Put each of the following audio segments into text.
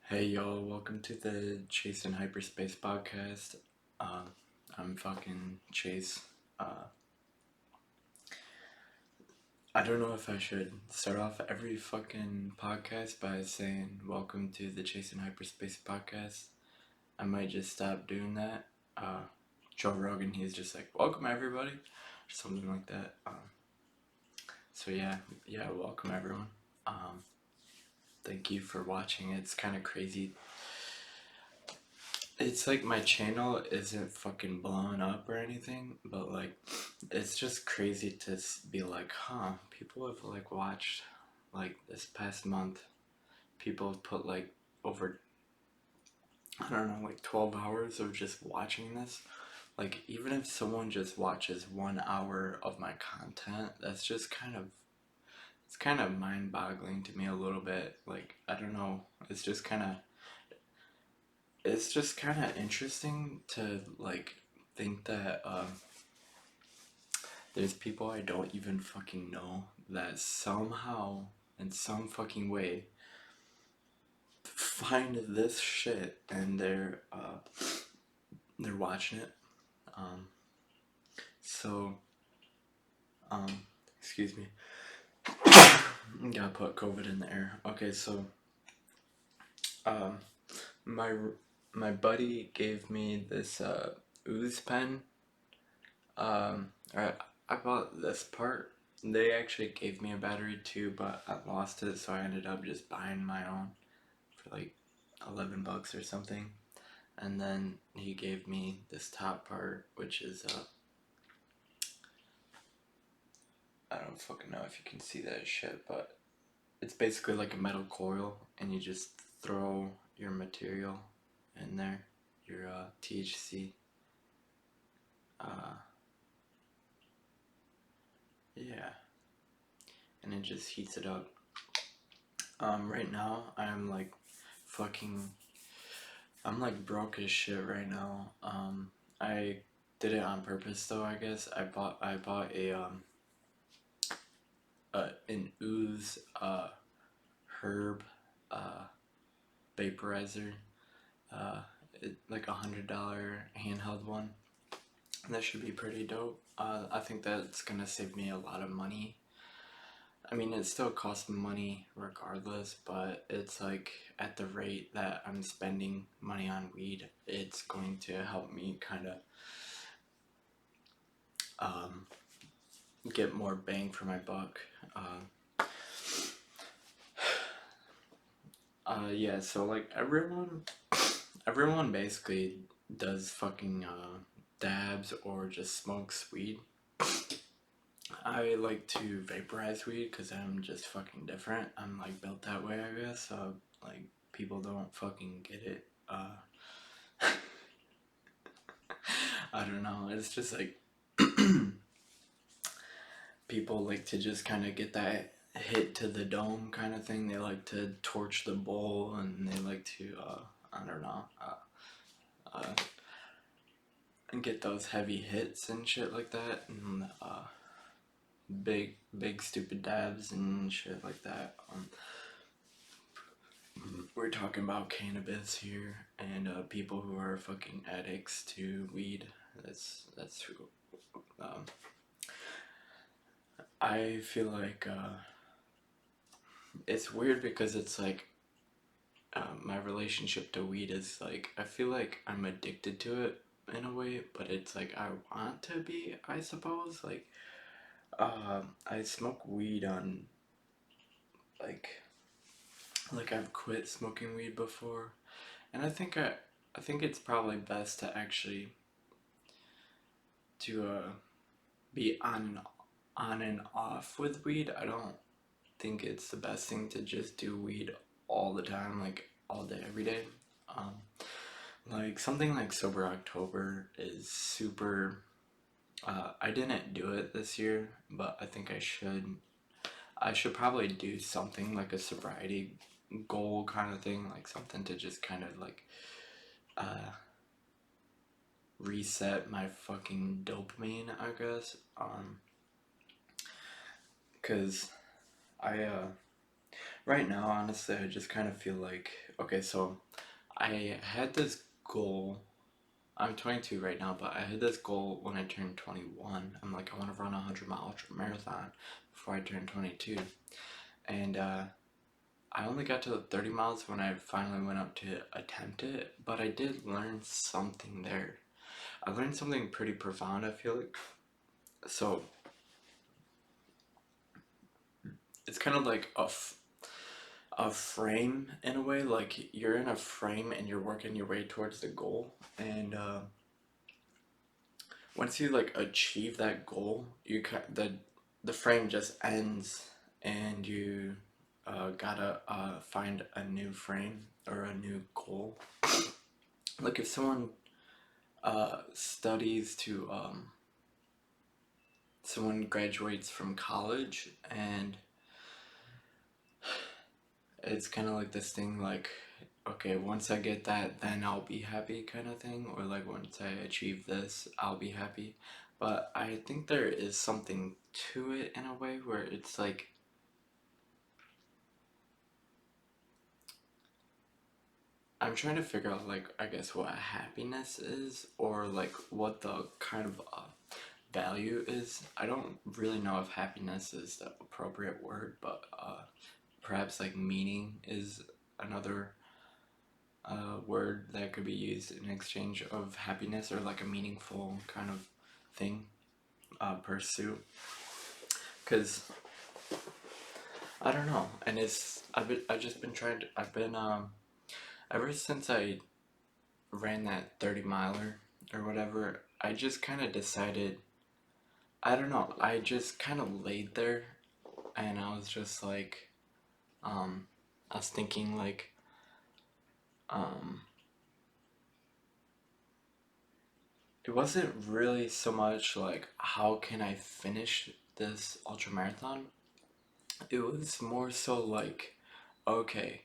Hey y'all, welcome to the Chase and Hyperspace podcast. I'm fucking Chase. I don't know if I should start off every fucking podcast by saying welcome to the Chase and Hyperspace podcast. I might just stop doing that. Joe Rogan, he's just like, welcome everybody, or something like that. So yeah, welcome everyone. Thank you for watching. It's kind of crazy. It's like my channel isn't fucking blowing up or anything, but like, it's just crazy to be like, people have like watched, like this past month, people have put like over, I don't know, like 12 hours of just watching this. Like, even if someone just watches 1 hour of my content, that's just it's kind of mind boggling to me a little bit. Like, I don't know, it's just kind of interesting to like think that there's people I don't even fucking know that somehow in some fucking way find this shit and they're watching it. Um, so excuse me. Gotta put COVID in the air. Okay, so um, my my buddy gave me this ooze pen. I bought this part. They actually gave me a battery too, but I lost it, so I ended up just buying my own for like $11 or something. And then he gave me this top part, which is I don't fucking know if you can see that shit, but it's basically like a metal coil, and you just throw your material in there, your THC. Uh, yeah, and it just heats it up. Right now I'm like fucking, I'm like broke as shit right now. I did it on purpose though. I guess I bought an ooze herb uh vaporizer, uh like $100 handheld one. That should be pretty dope. I think that's gonna save me a lot of money. I mean, it still costs money regardless, but it's like at the rate that I'm spending money on weed, it's going to help me kind of um, get more bang for my buck. Yeah, so like everyone basically does fucking dabs or just smokes weed. I like to vaporize weed because I'm just fucking different. I'm like built that way, I guess. So like people don't fucking get it. I don't know. It's just like people like to just kind of get that hit to the dome kind of thing. They like to torch the bowl and they like to I don't know, uh, and get those heavy hits and shit like that, and big stupid dabs and shit like that. We're talking about cannabis here and people who are fucking addicts to weed. That's who. Um, I feel like it's weird because it's like my relationship to weed is like I feel like I'm addicted to it in a way, but it's like I want to be, I suppose. Like I smoke weed on like I've quit smoking weed before, and I think it's probably best to actually to be on and off with weed. I don't think it's the best thing to just do weed all the time, like all day, every day. Um, like something like Sober October is super. I didn't do it this year, but I think I should. I should probably do something like a sobriety goal kind of thing, like something to just kind of like uh, reset my fucking dopamine, I guess. Cause I Right now, honestly, I just kind of feel like, okay, so I had this goal. I'm 22 right now, but I had this goal when I turned 21. I'm like, I want to run a 100-mile ultra marathon before I turn 22. And I only got to the 30 miles when I finally went up to attempt it, but I did learn something there. I learned something pretty profound, I feel like. So it's kind of like a frame in a way. Like you're in a frame and you're working your way towards the goal. And once you like achieve that goal, the frame just ends, and you gotta find a new frame or a new goal. Like if someone studies to someone graduates from college, and it's kind of like this thing like, okay, once I get that, then I'll be happy kind of thing, or like once I achieve this, I'll be happy. But I think there is something to it in a way where it's like, I'm trying to figure out, like, I guess what happiness is, or like what the kind of value is. I don't really know if happiness is the appropriate word, but perhaps like meaning is another word that could be used in exchange of happiness, or like a meaningful kind of thing, pursuit. Because I don't know, and I've just been trying to, I've been ever since I ran that 30 miler or whatever, I just kind of decided, I don't know, I just kind of laid there, and I was just like, um, I was thinking like, um, it wasn't really so much like, how can I finish this ultra marathon? It was more so like, okay,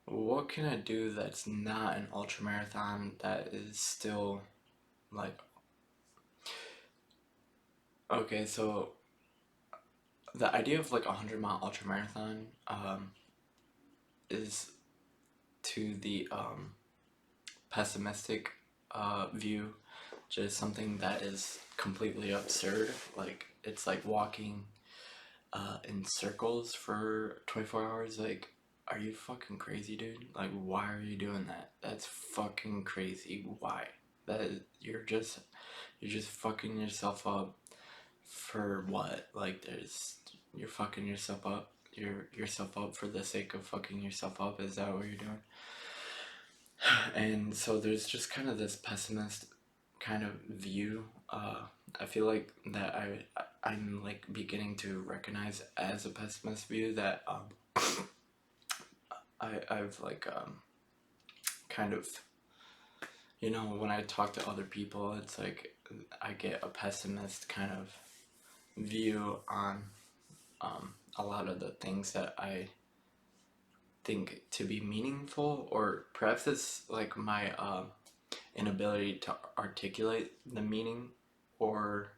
what can I do that's not an ultra marathon that is still like, okay, so the idea of like a 100-mile ultra marathon is, to the pessimistic view, just something that is completely absurd. Like it's like walking in circles for 24 hours. Like, are you fucking crazy, dude? Like, why are you doing that? That's fucking crazy. Why? That is, you're just fucking yourself up for what? Like, you're fucking yourself up. You're yourself up for the sake of fucking yourself up. Is that what you're doing? And so there's just kind of this pessimist kind of view. I feel like that I'm like beginning to recognize as a pessimist view that I've like kind of, when I talk to other people, it's like I get a pessimist kind of view on a lot of the things that I think to be meaningful, or perhaps it's like my inability to articulate the meaning, or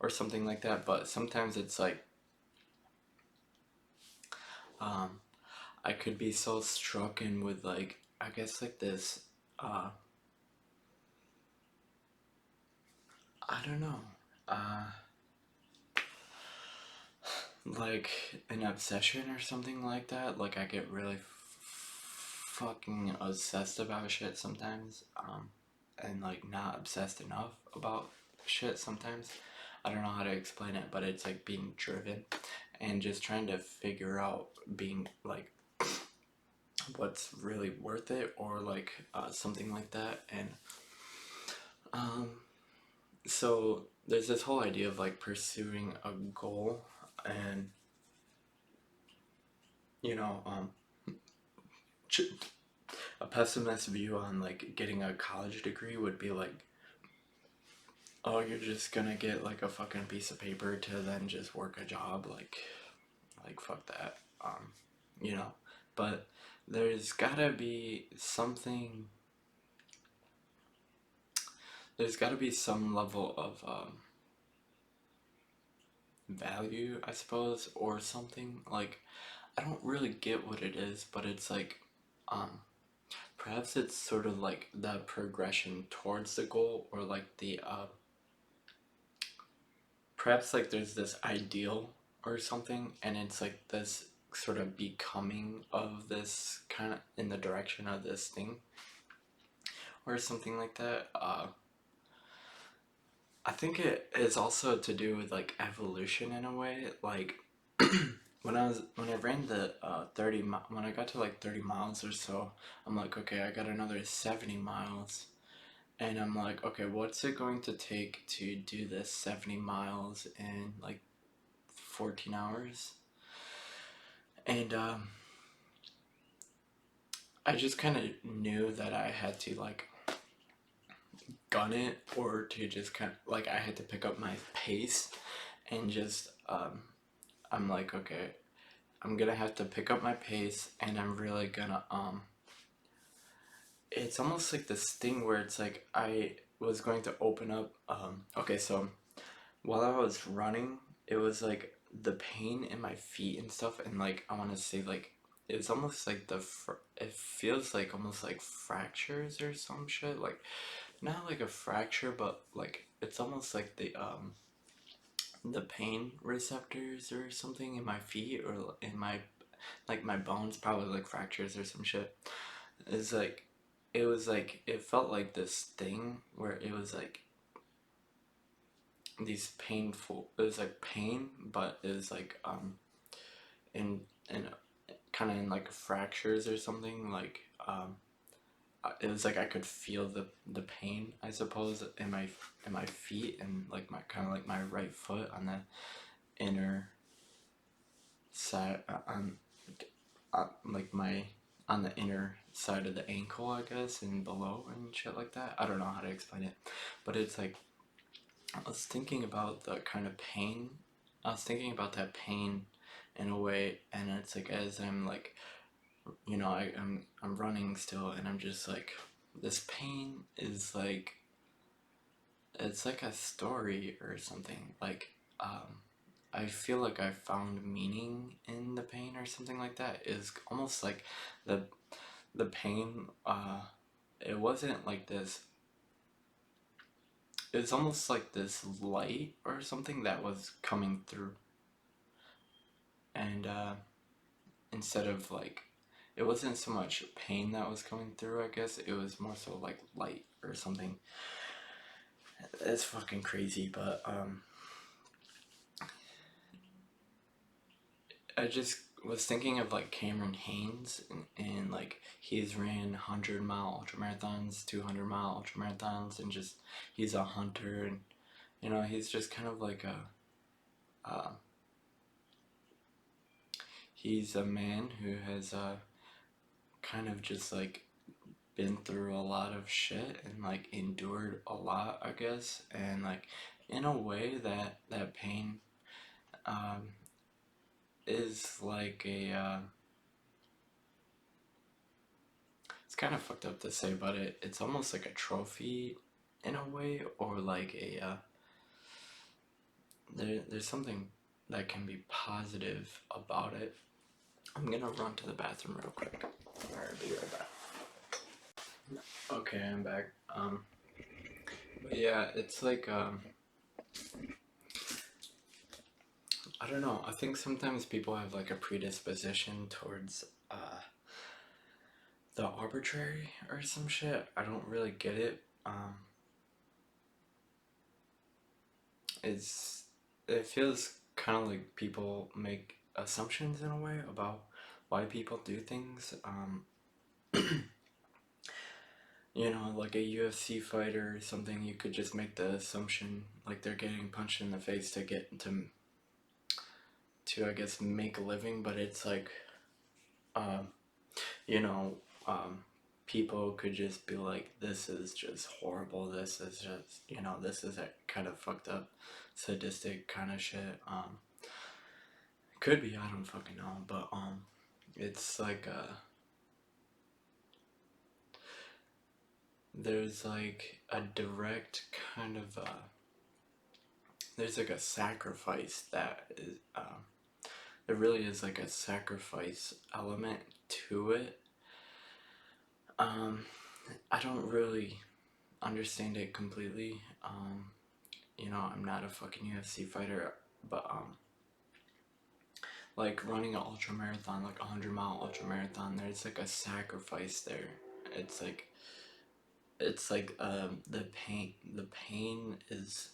something like that. But sometimes it's like, um, I could be so strucken with like, I guess like this, uh, I don't know, uh, like an obsession or something like that. Like I get really fucking obsessed about shit sometimes, and like not obsessed enough about shit sometimes. I don't know how to explain it, but it's like being driven and just trying to figure out being like what's really worth it, or like something like that. And um, so there's this whole idea of like pursuing a goal, and you know, a pessimist view on like getting a college degree would be like, oh, you're just gonna get like a fucking piece of paper to then just work a job, like fuck that, you know. But there's gotta be something. There's gotta be some level of value, I suppose, or something like. I don't really get what it is, but it's like, um, perhaps it's sort of like the progression towards the goal, or like perhaps like there's this ideal or something, and it's like this sort of becoming of this kind of in the direction of this thing, or something like that. I think it is also to do with like evolution in a way. Like when I ran the 30 when I got to like 30 miles or so, I'm like, okay, I got another 70 miles. And I'm like, okay, what's it going to take to do this 70 miles in like 14 hours? And I just kind of knew that I had to like gun it, or to just kind of like I had to pick up my pace and just I'm like, okay, I'm gonna have to pick up my pace, and I'm really gonna it's almost like this thing where it's like I was going to open up okay, so while I was running, it was like the pain in my feet and stuff, and like I want to say like it's almost like it feels like almost like fractures or some shit, like not like a fracture, but like it's almost like the pain receptors or something in my feet, or in my like my bones, probably like fractures or some shit. It's like it was like it felt like this thing where it was like these painful, it was like pain, but it was like in kind of in like fractures or something, like it was like I could feel the pain, I suppose, in my feet, and like my kind of like my right foot on the inner side, like my on the inner side of the ankle, I guess, and below and shit like that. I don't know how to explain it, but it's like I was thinking about the kind of pain. I was thinking about that pain in a way, and it's like as I'm like, I'm running still, and I'm just like, this pain is like, it's like a story or something. Like, I feel like I found meaning in the pain or something like that. It's almost like the the pain. It wasn't like this. It's almost like this light or something that was coming through, and instead of like, it wasn't so much pain that was coming through. I guess it was more so like light or something. It's fucking crazy, but I just was thinking of like Cameron Haynes, and like he's ran 100-mile ultramarathons, 200-mile ultramarathons, and just he's a hunter, and he's just kind of like uh, he's a man who has kind of just like been through a lot of shit and like endured a lot, I guess, and like in a way that pain um, is like it's kind of fucked up to say, but it's almost like a trophy in a way, or like there's something that can be positive about it. I'm gonna run to the bathroom real quick. Alright, be right back. Okay, I'm back. But yeah, it's like I don't know. I think sometimes people have like a predisposition towards the arbitrary or some shit. I don't really get it. It's it feels kind of like people make assumptions in a way about why people do things. Like a UFC fighter or something, you could just make the assumption like they're getting punched in the face to get to I guess make a living, but it's like um, you know, people could just be like, this is just horrible. This is just, this is a kind of fucked up, sadistic kind of shit. Could be, I don't fucking know, but it's like there's like a direct kind of there's like a sacrifice that is there really is like a sacrifice element to it. Um, I don't really understand it completely. You know, I'm not a fucking UFC fighter, but like running an ultra marathon, like 100-mile ultra marathon, there's like a sacrifice there. It's like the pain is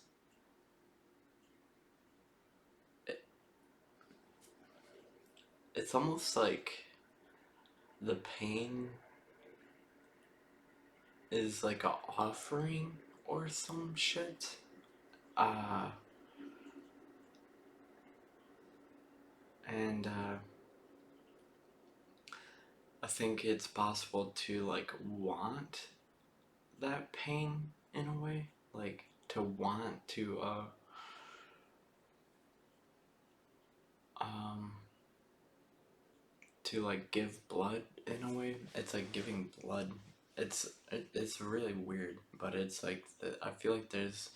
it, it's almost like the pain is like a offering or some shit. Uh, and I think it's possible to like want that pain in a way, like to want um to like give blood in a way. It's like giving blood. It's really weird, but it's like I feel like there's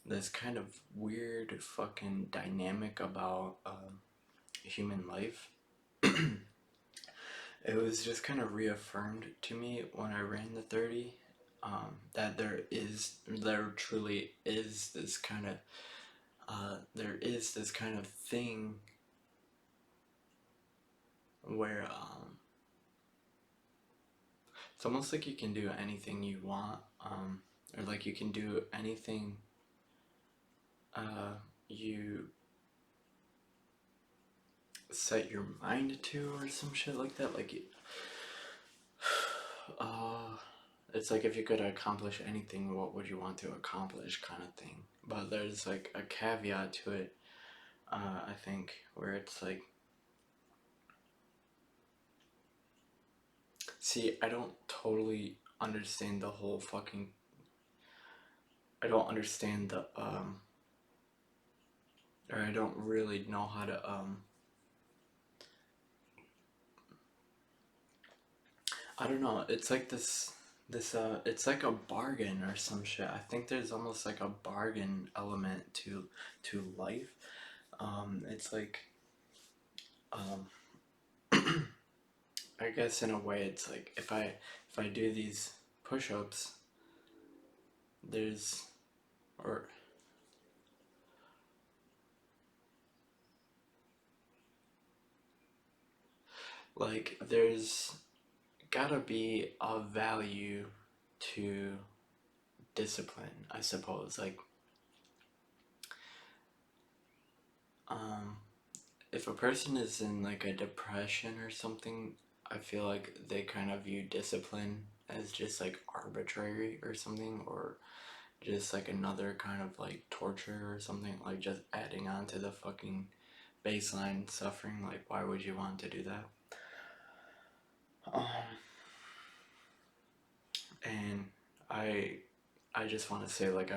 this kind of weird fucking dynamic about human life. It was just kind of reaffirmed to me when I ran the 30, that there truly is this kind of there is this kind of thing where it's almost like you can do anything you want, or like you can do anything uh, you set your mind to, or some shit like that. Like, uh, it's like if you could accomplish anything, what would you want to accomplish, kind of thing. But there's like a caveat to it, I think, where it's like, see, I don't totally understand the whole fucking. I don't understand or I don't really know how to I don't know. It's like it's like a bargain or some shit. I think there's almost like a bargain element to life. It's like um I guess in a way it's like if I do these push-ups, there's or like there's gotta be a value to discipline, I suppose. Like um if a person is in like a depression or something, I feel like they kind of view discipline as just like arbitrary or something, or just like another kind of like torture or something, like just adding on to the fucking baseline suffering. Like, why would you want to do that? Um, and I, I just want to say, like,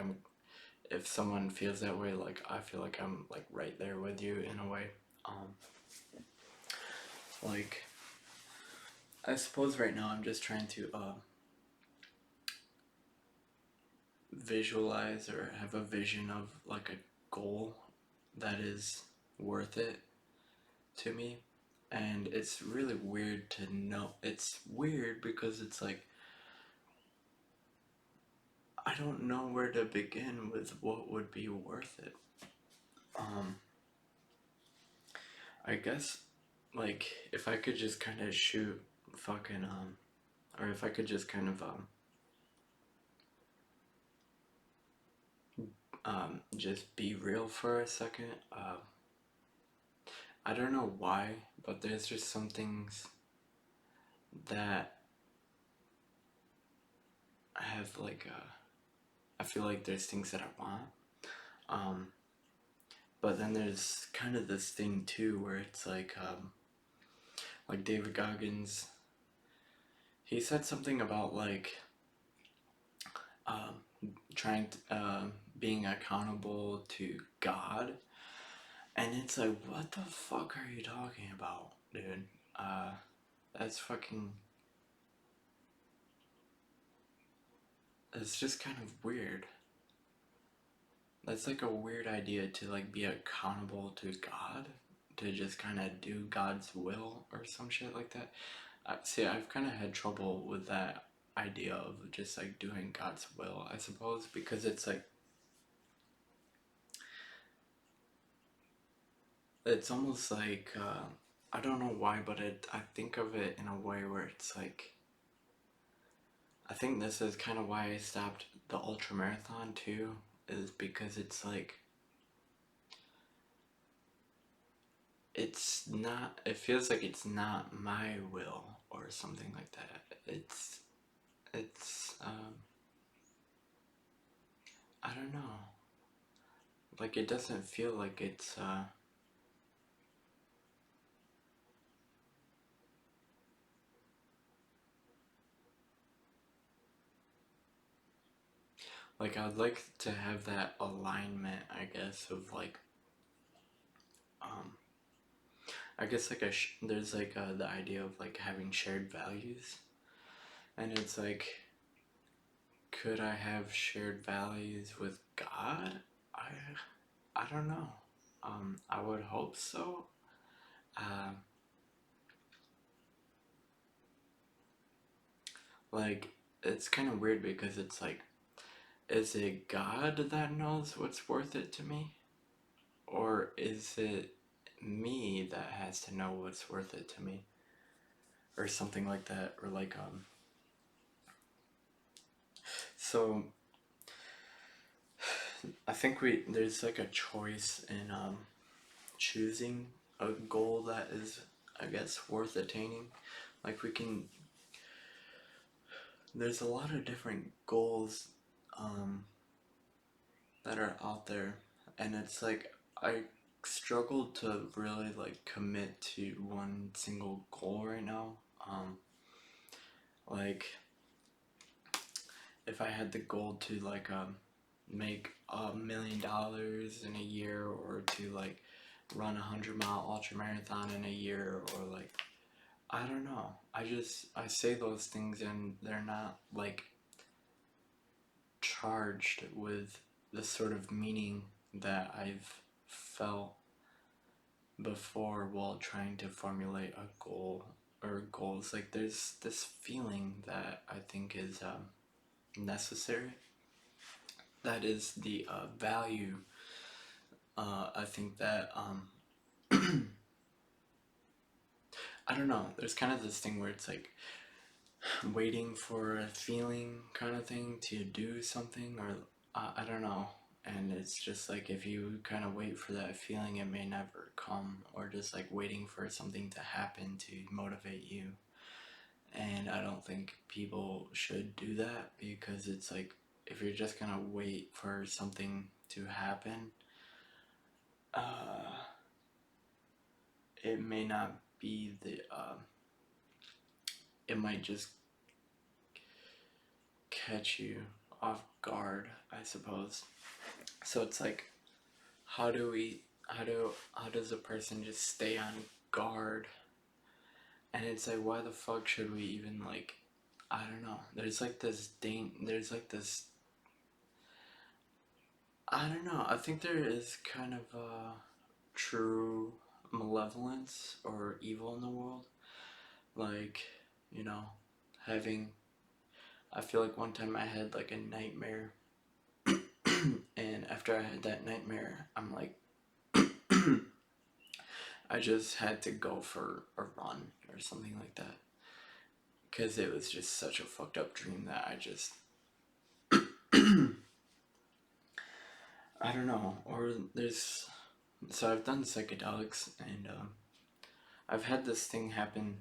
if someone feels that way, like, I feel like I'm like right there with you in a way. Um, like, I suppose right now I'm just trying to visualize or have a vision of like a goal that is worth it to me. And it's really weird to know. It's weird because it's like I don't know where to begin with what would be worth it. Um, I guess like if I could just kind of shoot fucking or if I could just kind of just be real for a second. I don't know why, but there's just some things that I have like I feel like there's things that I want. Um, but then there's kind of this thing too where it's like David Goggins, he said something about like um, trying to, being accountable to God, and it's like, what the fuck are you talking about, dude? Uh, that's fucking. It's just kind of weird. That's like a weird idea to like be accountable to God. to just kind of do God's will or some shit like that. See, I've kind of had trouble with that idea of just like doing God's will, I suppose, because it's like it's almost like I don't know why, but I think of it in a way where it's like I think this is kind of why I stopped the ultra marathon too, is because it's like it's not. It feels like it's not my will or something like that. It's I don't know. Like it doesn't feel like it's like I'd like to have that alignment, I guess, of like um I guess like there's like the idea of like having shared values, and it's like could I have shared values with God? I I don't know. I would hope so. Um, like it's kind of weird because it's like, is it God that knows what's worth it to me, or is it me that has to know what's worth it to me, or something like that, or like So I think there's like a choice in choosing a goal that is, I guess, worth attaining. Like we can, there's a lot of different goals um, that are out there, and it's like I struggle to really like commit to one single goal right now. Like if I had the goal to like make $1 million in a year, or to like run 100-mile ultra marathon in a year, or like I don't know. I say those things and they're not like charged with the sort of meaning that I've felt before while trying to formulate a goal or goals. Like there's this feeling that I think is necessary. That is the value. I think that I don't know. There's kind of this thing where it's like waiting for a feeling kind of thing to do something, or I don't know. And it's just like if you kind of wait for that feeling, it may never come, or just like waiting for something to happen to motivate you. And I don't think people should do that, because it's like if you're just gonna wait for something to happen, uh, it may not be the it might just catch you off guard, I suppose. So it's like, how do we, how does a person just stay on guard? And it's like, why the fuck should we even like, I don't know. There's like this, I don't know. I think there is kind of a true malevolence or evil in the world. Like, you know, having, I feel like one time I had like a nightmare, and after I had that nightmare, I'm like, I just had to go for a run or something like that, because it was just such a fucked up dream that I just I don't know. Or there's so I've done psychedelics, and I've had this thing happen.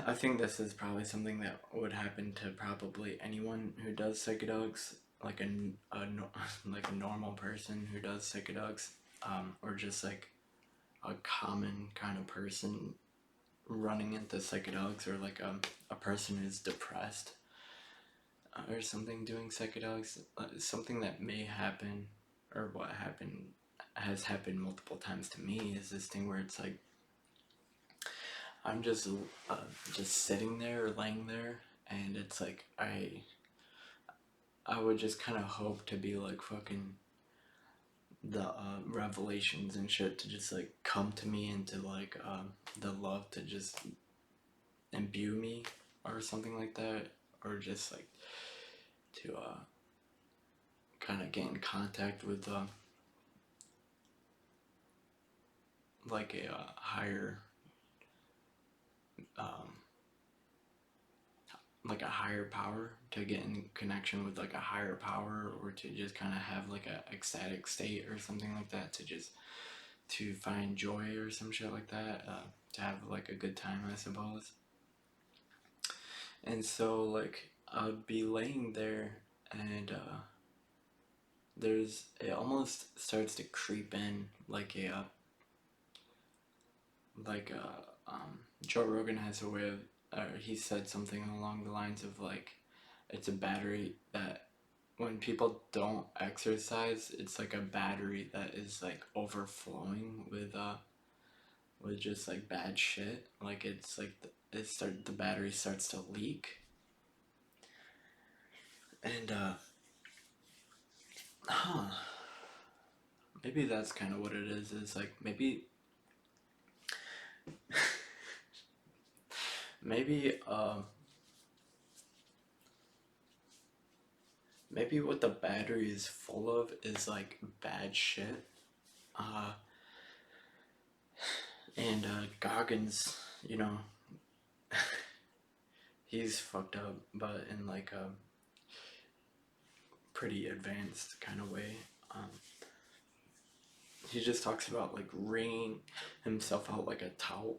I think this is probably something that would happen to probably anyone who does psychedelics, like like a normal person who does psychedelics, or just like a common kind of person running into psychedelics, or like a person who's depressed or something doing psychedelics. Something that may happen, or what happened, has happened multiple times to me, is this thing where it's like I'm uh, just sitting there or laying there, and it's like I would just kind of hope to be like fucking the revelations and shit to just like come to me, and to like the love to just imbue me or something like that, or just like to kind of get in contact with like a higher um, like a higher power, to get in connection with like a higher power, or to just kind of have like a ecstatic state or something like that, to just to find joy or some shit like that, to have like a good time, I suppose. And so like I'd be laying there, and there's it almost starts to creep in like a like Joe Rogan has a way of, he said something along the lines of like, it's a battery that when people don't exercise, it's like a battery that is like overflowing with just like bad shit. Like it's like the battery starts to leak, and huh, maybe that's kind of what it is. Is like maybe maybe what the battery is full of is like bad shit. Uh, and Goggins, you know, he's fucked up, but in like a pretty advanced kind of way. Um, he just talks about like wringing himself out like a towel,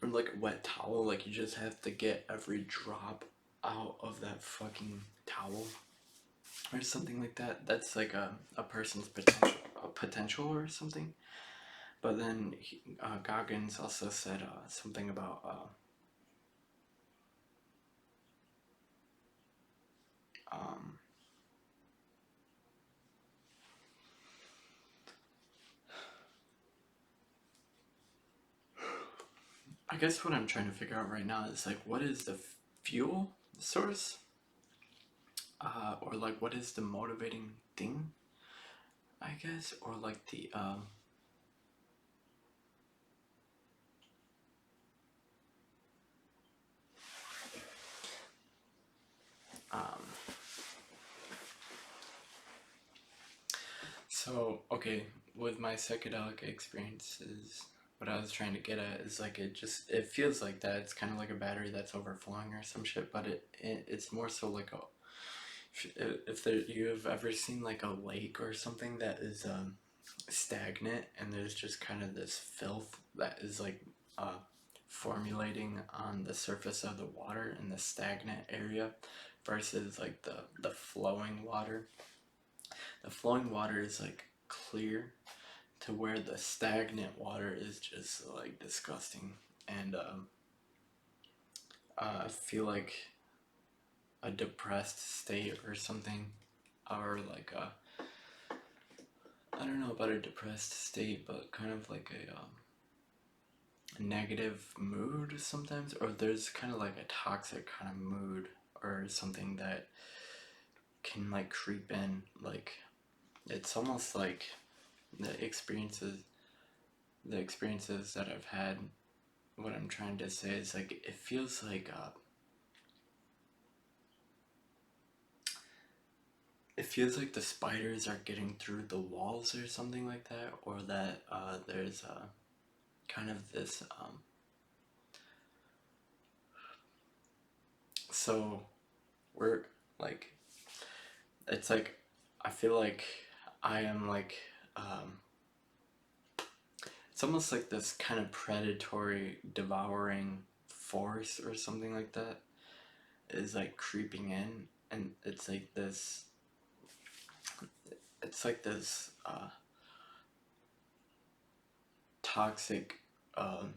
or like a wet towel. Like you just have to get every drop out of that fucking towel, or something like that. That's like a person's potential or something. But then Goggins also said something about um, I guess what I'm trying to figure out right now is like, what is the fuel source, or like what is the motivating thing, I guess, or like the um so okay, with my psychedelic experiences, what I was trying to get at is like it feels like that. It's kind of like a battery that's overflowing or some shit, but it's more so like a, if there, you have ever seen like a lake or something that is stagnant, and there's just kind of this filth that is like formulating on the surface of the water in the stagnant area, versus like the flowing water. The flowing water is like clear, to where the stagnant water is just like disgusting. And I feel like a depressed state or something, or like I don't know about a depressed state, but kind of like a negative mood sometimes, or there's kind of like a toxic kind of mood or something that can like creep in. Like it's almost like the experiences the experiences that I've had. What I'm trying to say is like, it feels like the spiders are getting through the walls or something like that, or that there's kind of this so we're like, it's like, I feel like I am like it's almost like this kind of predatory devouring force or something like that is like creeping in, and it's like this toxic um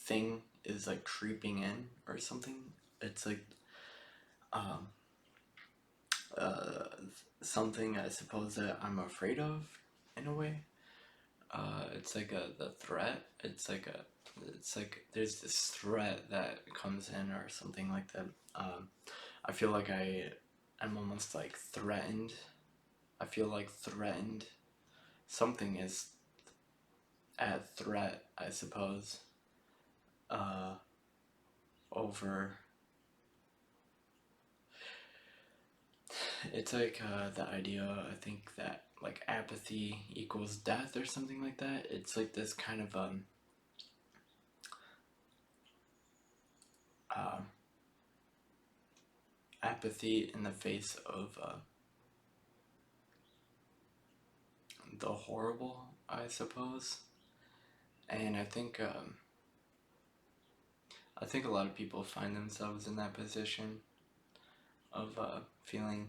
thing is like creeping in or something. It's like um, uh, something I suppose that I'm afraid of, in a way. It's like the threat. It's like there's this threat that comes in or something like that. I feel like I'm almost like threatened I feel like threatened. Something is at threat, I suppose, uh, over. It's like the idea, I think, that like apathy equals death or something like that. It's like this kind of uh, apathy in the face of the horrible, I suppose. And I think a lot of people find themselves in that position of feeling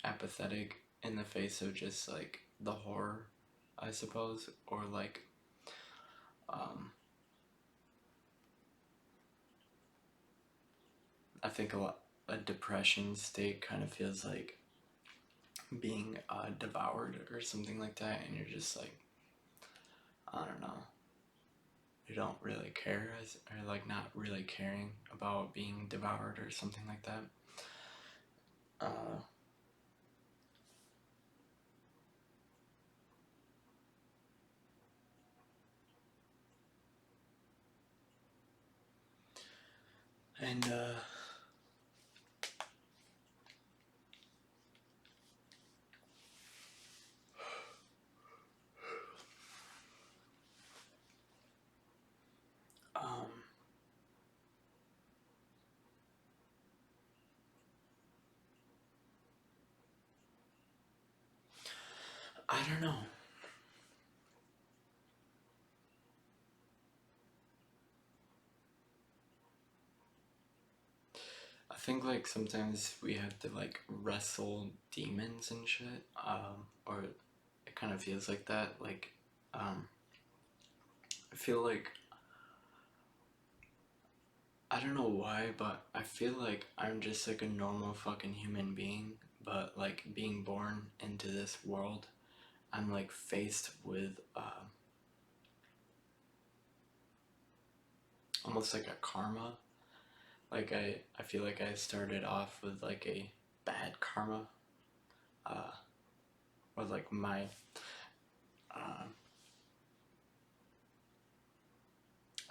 apathetic in the face of just like the horror, I suppose, or like um, I think a depression state kind of feels like being devoured or something like that, and you're just like, I don't know, you don't really care, or like not really caring about being devoured or something like that. Uh, and um, I don't know. I think like sometimes we have to like wrestle demons and shit, or it kind of feels like that. Like, I feel like I don't know why, but I feel like I'm just like a normal fucking human being, but like being born into this world, I'm like faced with almost like a karma. Like I feel like I started off with like a bad karma, uh, or like my uh,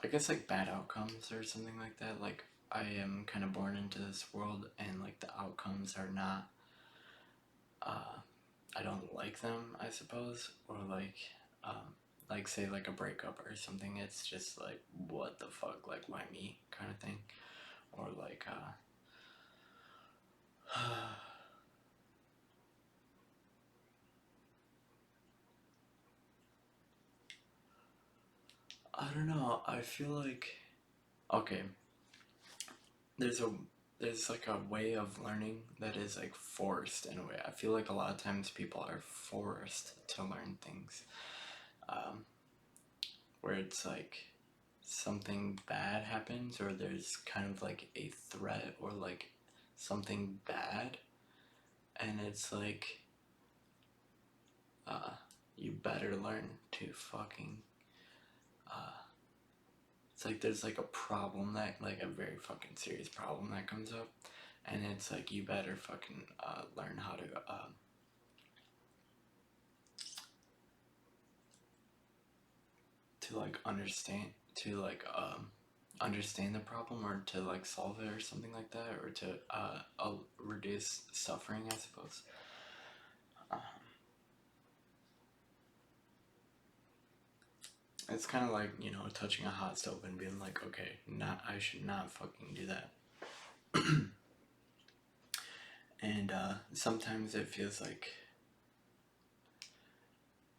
I guess like bad outcomes or something like that. Like I am kind of born into this world, and like the outcomes are not. Uh, I don't like them, I suppose, or like say like a breakup or something. It's just like what the fuck, like why me, kind of thing, or like I don't know. I feel like okay, there's a there's like a way of learning that is like forced in a way. I feel like a lot of times people are forced to learn things, um, where it's like something bad happens or there's kind of like a threat or like something bad, and it's like uh, you better learn to fucking it's like there's like a problem that like a very fucking serious problem that comes up, and it's like you better fucking learn how to like understand to like understand the problem or to like solve it or something like that, or to reduce suffering, I suppose. um, it's kind of like, you know, touching a hot stove and being like, okay, not I should not fucking do that. And sometimes it feels like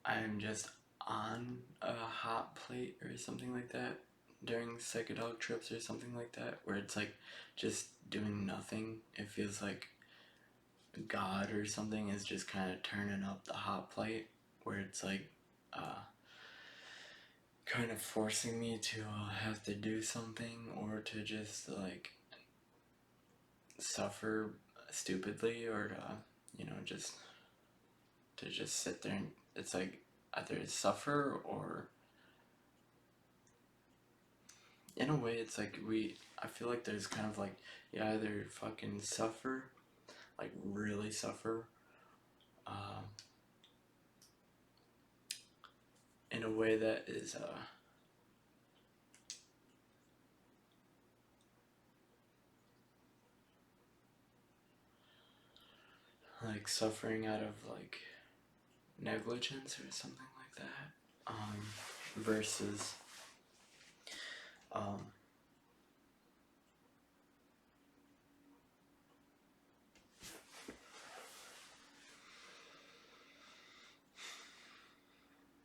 I'm just on a hot plate or something like that during psychedelic trips or something like that, where it's like just doing nothing. It feels like God or something is just kind of turning up the hot plate, where it's like uh, kind of forcing me to have to do something or to just like suffer stupidly, or to, you know, just to just sit there, and it's like either suffer or in a way it's like I feel like there's kind of like you either fucking suffer, like really suffer, in a way that is like suffering out of like negligence or something like that, versus um,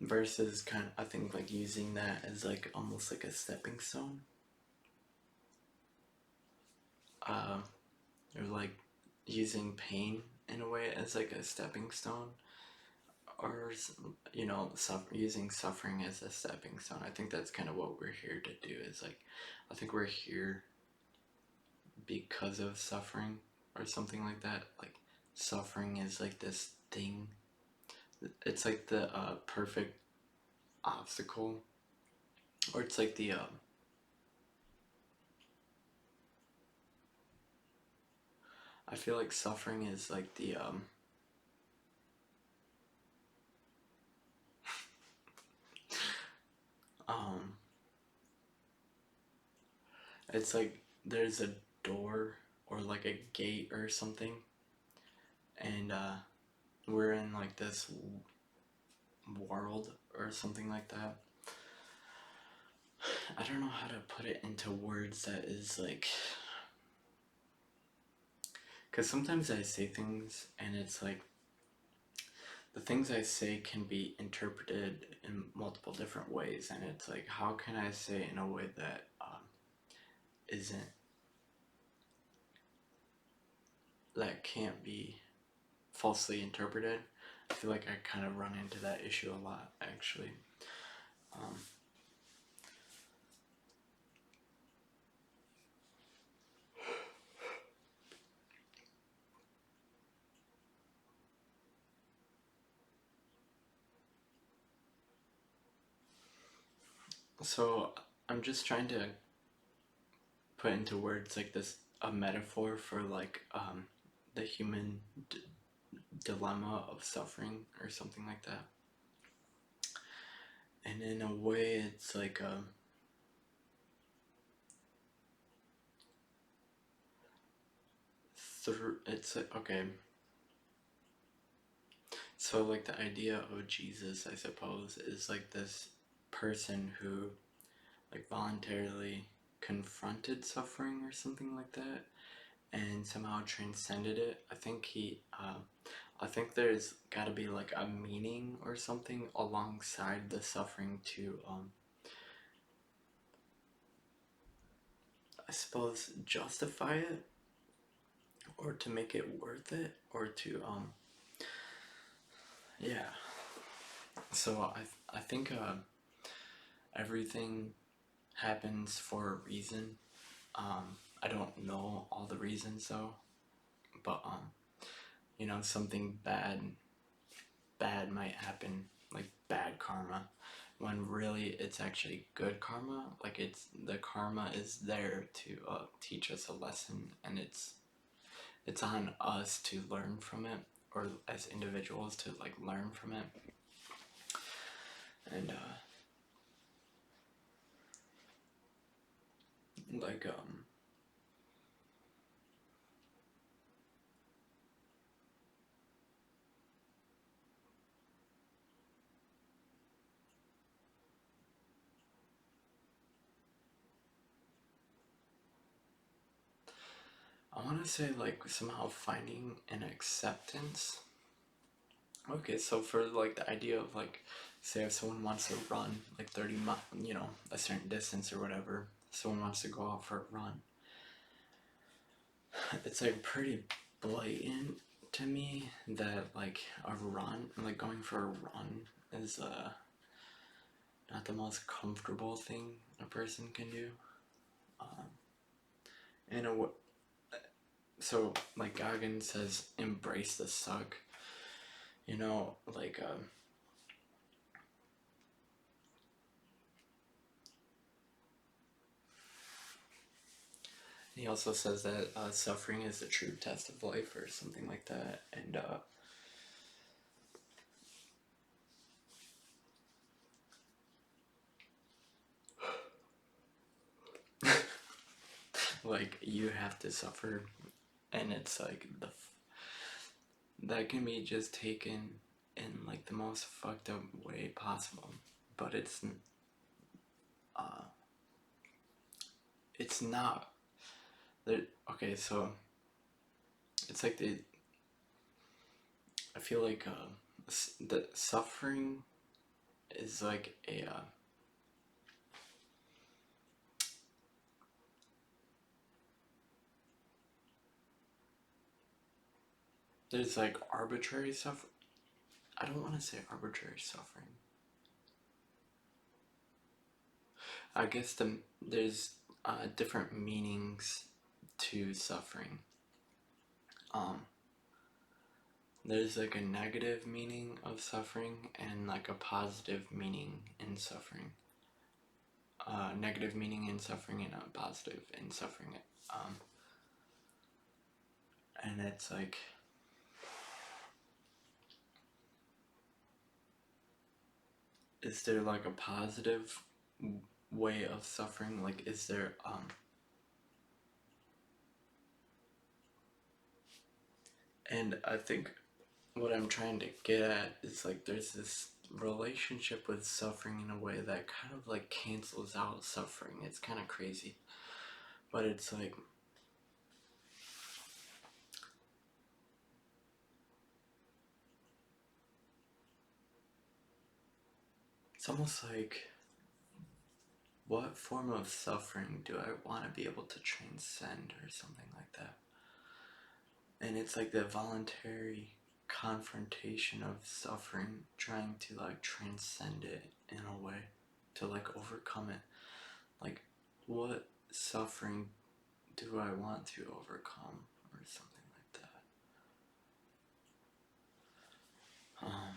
versus kind of, I think like using that as like almost like a stepping stone, or like using pain in a way as like a stepping stone, or using suffering as a stepping stone. I think that's kind of what we're here to do, is like, I think we're here because of suffering or something like that. Like suffering is like this thing, it's like the perfect obstacle, or it's like the I feel like suffering is like the um it's like there's a door or like a gate or something, and we're in like this world or something like that. I don't know how to put it into words that is like, because sometimes I say things and it's like the things I say can be interpreted in multiple different ways, and it's like, how can I say in a way that isn't, that can't be falsely interpreted? I feel like I kind of run into that issue a lot, actually. Um, so I'm just trying to put into words like this, a metaphor for like the human dilemma of suffering or something like that. And in a way, it's like it's like, okay. So like the idea of Jesus, I suppose, is like this person who like voluntarily confronted suffering or something like that, and somehow transcended it. I think there's got to be like a meaning or something alongside the suffering to, I suppose, justify it, or to make it worth it, or to, yeah. So I think everything happens for a reason. I don't know all the reasons though, but something bad might happen, like bad karma, when really it's actually good karma. Like the karma is there to teach us a lesson, and it's on us to learn from it, or as individuals to like learn from it. And like I want to say like somehow finding an acceptance. Okay, so for like the idea of like, say if someone wants to run like 30 miles, a certain distance or whatever, someone wants to go out for a run, it's like pretty blatant to me that like a run, like going for a run, is not the most comfortable thing a person can do. And so like Goggins says, embrace the suck. Like he also says that suffering is the true test of life or something like that, and like you have to suffer, and it's like that can be just taken in like the most fucked up way possible, but uh it's not there. Okay, so it's like I feel like the suffering is like a there's like arbitrary suffering. I don't want to say arbitrary suffering. I guess there's different meanings to suffering. Um, there's like a negative meaning of suffering and like a positive meaning in suffering. Negative meaning in suffering and a positive in suffering. Um, and it's like is there like a positive way of suffering? Like, is there and I think what I'm trying to get at is like there's this relationship with suffering in a way that kind of like cancels out suffering. It's kind of crazy, but it's like it's almost like what form of suffering do I want to be able to transcend or something like that? And it's like the voluntary confrontation of suffering, trying to like transcend it in a way, to like overcome it. Like, what suffering do I want to overcome or something like that? Huh.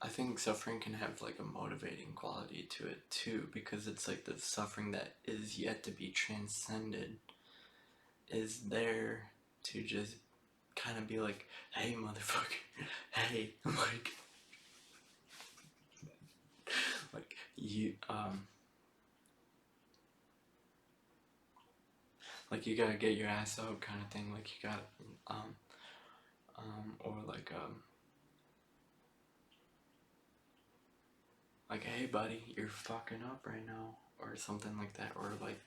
I think suffering can have like a motivating quality to it too, because it's like the suffering that is yet to be transcended is there to just kind of be like, hey, motherfucker, hey, like you, like you gotta get your ass out, kind of thing. Like you got, or like, hey, buddy, you're fucking up right now, or something like that, or like,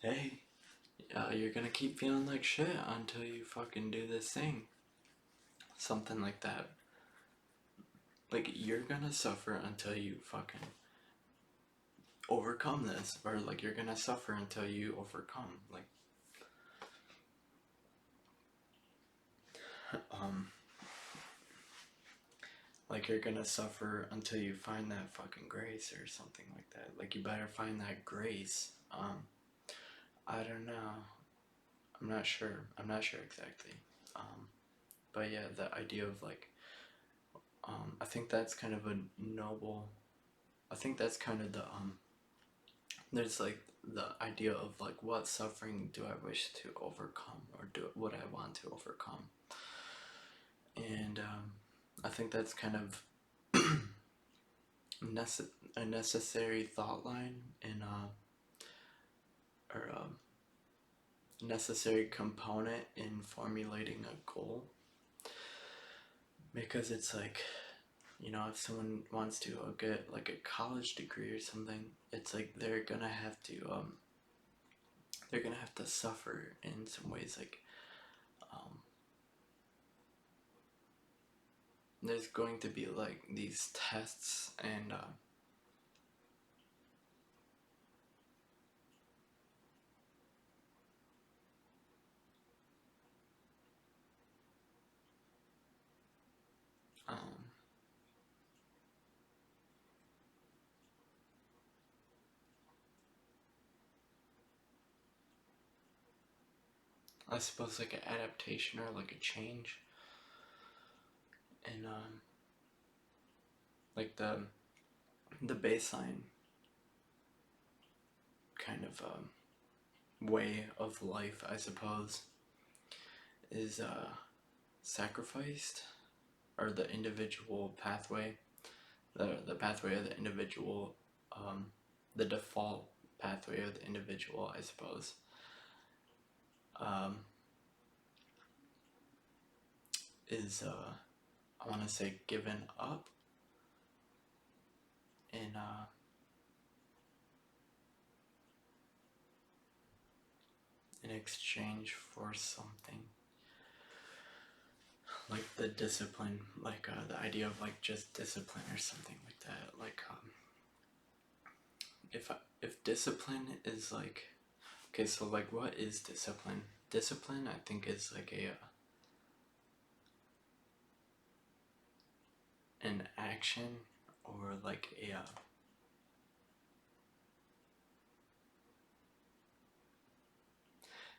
hey, you're gonna keep feeling like shit until you fucking do this thing, something like that. Like you're gonna suffer until you fucking overcome this, or like you're gonna suffer until you overcome, um like you're gonna suffer until you find that fucking grace or something like that. Like you better find that grace. I don't know. I'm not sure exactly. But yeah, the idea of like I think that's kind of a noble. I think that's kind of the there's like the idea of like what suffering do I wish to overcome, or do what I want to overcome. And I think that's kind of a necessary thought line in or necessary component in formulating a goal, because it's like, you know, if someone wants to get like a college degree or something, it's like they're gonna have to suffer in some ways. Like um, there's going to be like these tests, and um, I suppose like an adaptation or like a change, and like the baseline kind of way of life, I suppose, is sacrificed, or the individual pathway, the pathway of the individual, the default pathway of the individual, I suppose, um, is I want to say given up in in exchange for something, like the discipline, like the idea of like just discipline or something like that. Like if discipline is like, okay, so like what is discipline? Discipline, I think, is like a an action, or like a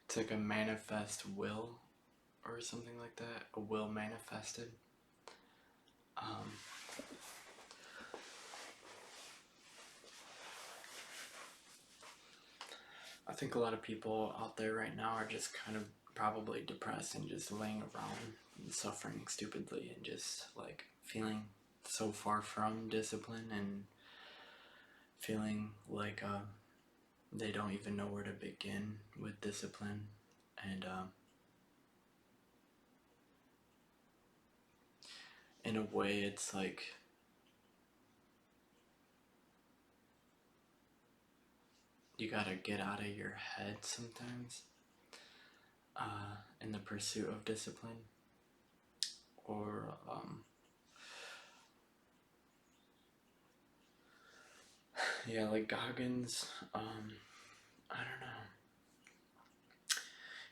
it's like a manifest will or something like that, a will manifested. Um, I think a lot of people out there right now are just kind of probably depressed and just laying around and suffering stupidly and just like feeling so far from discipline, and feeling like they don't even know where to begin with discipline. And in a way, it's like you gotta get out of your head sometimes in the pursuit of discipline. Or yeah, like Goggins, I don't know.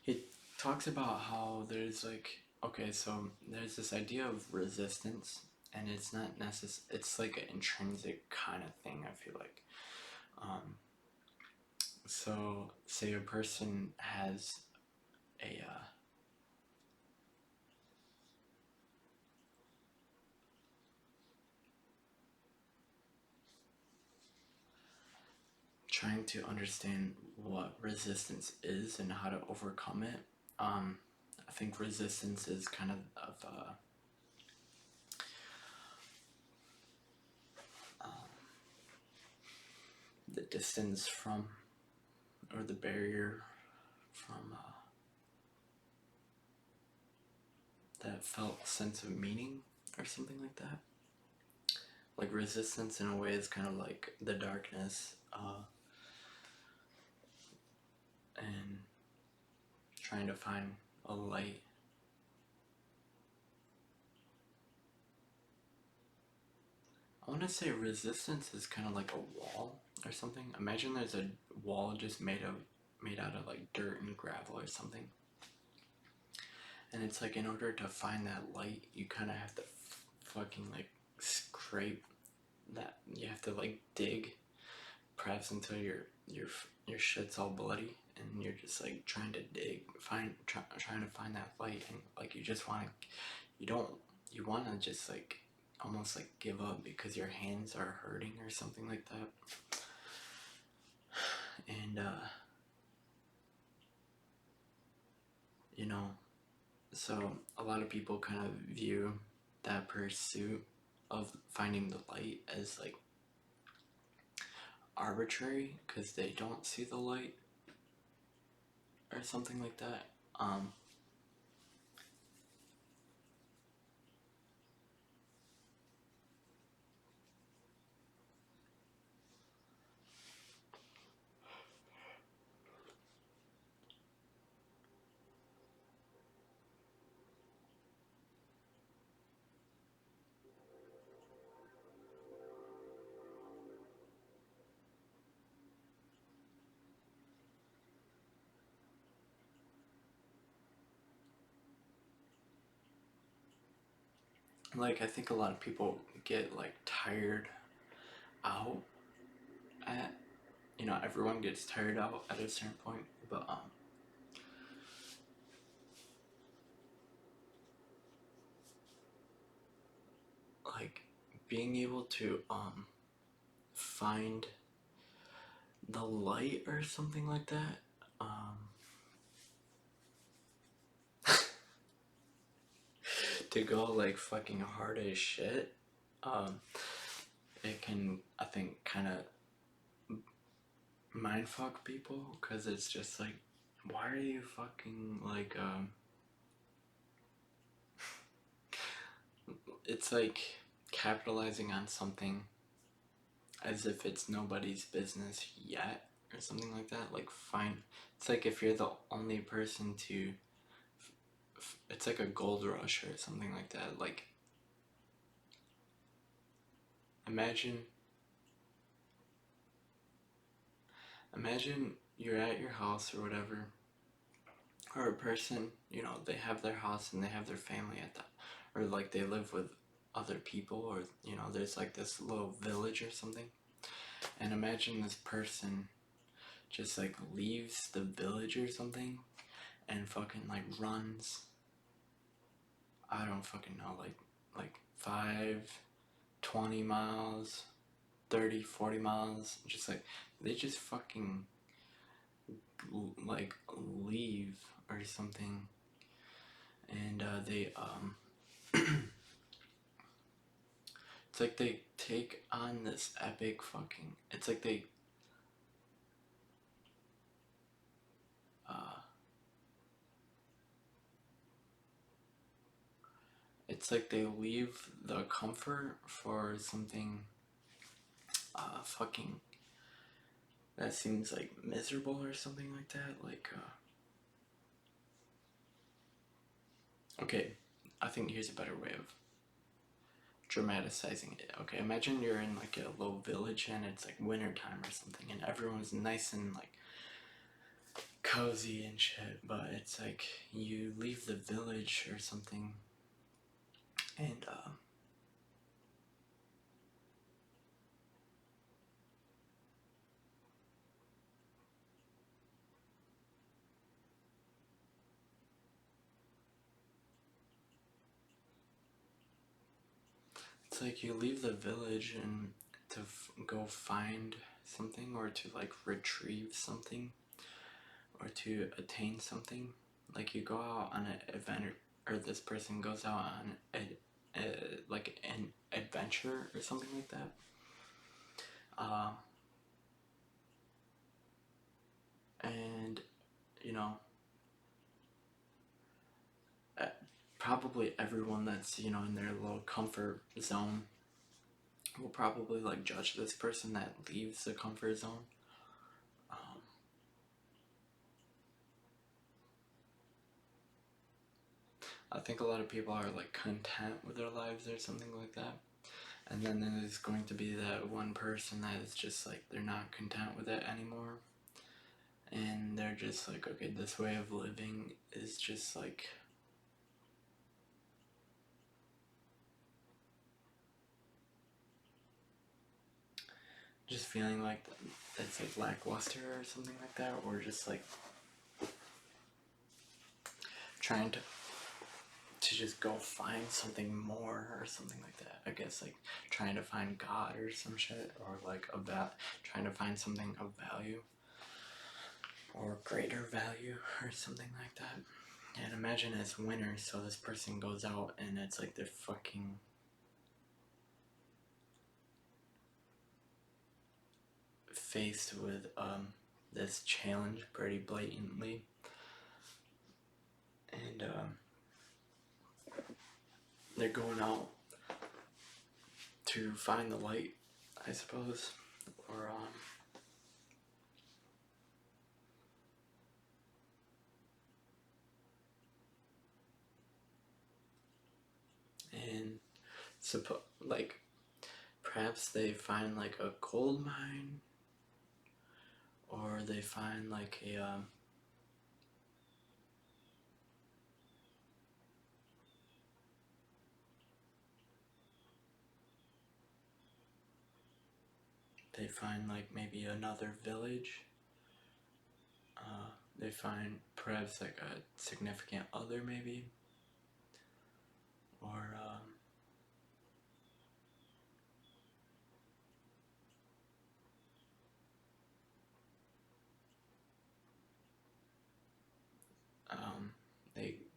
He talks about how there's like, okay, so there's this idea of resistance, and it's not necessary. It's like an intrinsic kind of thing, I feel like. So say a person has a trying to understand what resistance is and how to overcome it. I think resistance is kind of the distance from, or the barrier from that felt sense of meaning or something like that. Like resistance in a way is kind of like the darkness, and trying to find a light. I want to say resistance is kind of like a wall or something. Imagine there's a wall just made out of like dirt and gravel or something. And it's like, in order to find that light, you kind of have to fucking like scrape that. You have to like dig, perhaps until your shit's all bloody, and you're just like trying to dig, trying to find that light, and like you just want to, you want to just like almost like give up because your hands are hurting or something like that. And you know, so a lot of people kind of view that pursuit of finding the light as like arbitrary because they don't see the light or something like that. Like, I think a lot of people get like tired out at, everyone gets tired out at a certain point, but like being able to find the light or something like that. Um, to go like fucking hard as shit. Um, it can, I think, kind of mindfuck people because it's just like, why are you fucking like, it's like capitalizing on something as if it's nobody's business yet or something like that. Like, fine. It's like if you're the only person to, it's like a gold rush or something like that. Like, imagine imagine you're at your house or whatever, or a person, you know, they have their house and they have their family at that, or like they live with other people, or you know, there's like this little village or something. And imagine this person just like leaves the village or something and fucking like runs, I don't fucking know, like 5, 20 miles, 30, 40 miles, just like they just fucking like leave or something. And they it's like they take on this epic fucking, it's like they uh it's like they leave the comfort for something fucking that seems like miserable or something like that. Like okay, I think here's a better way of dramatizing it. Okay, imagine you're in like a little village and it's like wintertime or something and everyone's nice and like cozy and shit, but it's like you leave the village or something and it's like you leave the village and to go find something or to like retrieve something or to attain something. Like you go out on an event, or this person goes out on like an adventure or something like that. Uh, and you know, uh, probably everyone that's, you know, in their little comfort zone will probably like judge this person that leaves the comfort zone. Um, I think a lot of people are like content with their lives or something like that. And then there's going to be that one person that is just like they're not content with it anymore. And they're just like, okay, this way of living is just like just feeling like it's like lackluster or something like that, or just like trying to just go find something more or something like that. I guess like trying to find God or some shit, or like trying to find something of value or greater value or something like that. And imagine it's winter, so this person goes out and it's like they're fucking faced with this challenge pretty blatantly, and they're going out to find the light, I suppose, or and like perhaps they find like a gold mine, or they find like a they find like maybe another village. They find perhaps like a significant other, maybe, or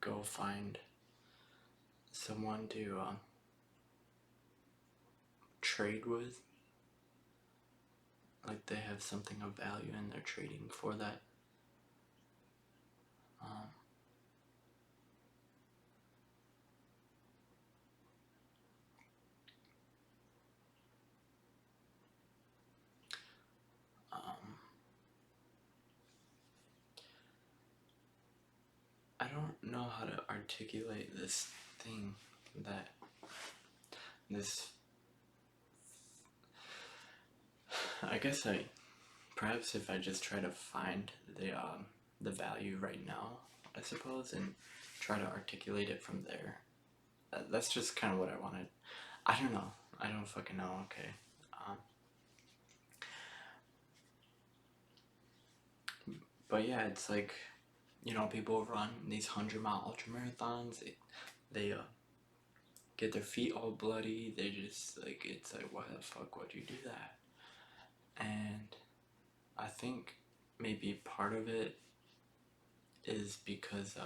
go find someone to trade with, like they have something of value and they're trading for that. Um, um, I don't know how to articulate this thing that this. I guess perhaps if I just try to find the value right now, I suppose, and try to articulate it from there. That's just kind of what I wanted. I don't know. I don't fucking know. Okay. Um, but yeah, it's like, people run these 100-mile ultra marathons. They get their feet all bloody. They just like, it's like, why the fuck would you do that? And I think maybe part of it is because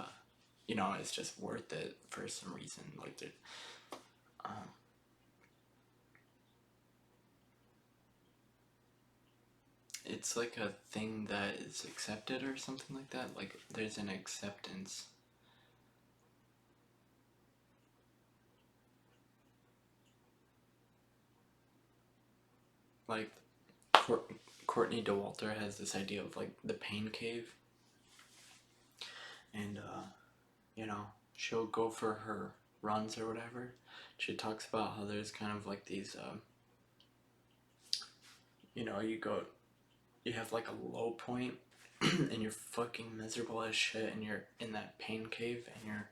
it's just worth it for some reason. Like um, it's like a thing that is accepted or something like that. Like there's an acceptance. Like Courtney Dauwalter has this idea of like the pain cave, and she'll go for her runs or whatever. She talks about how there's kind of like these you have like a low point and you're fucking miserable as shit and you're in that pain cave and you're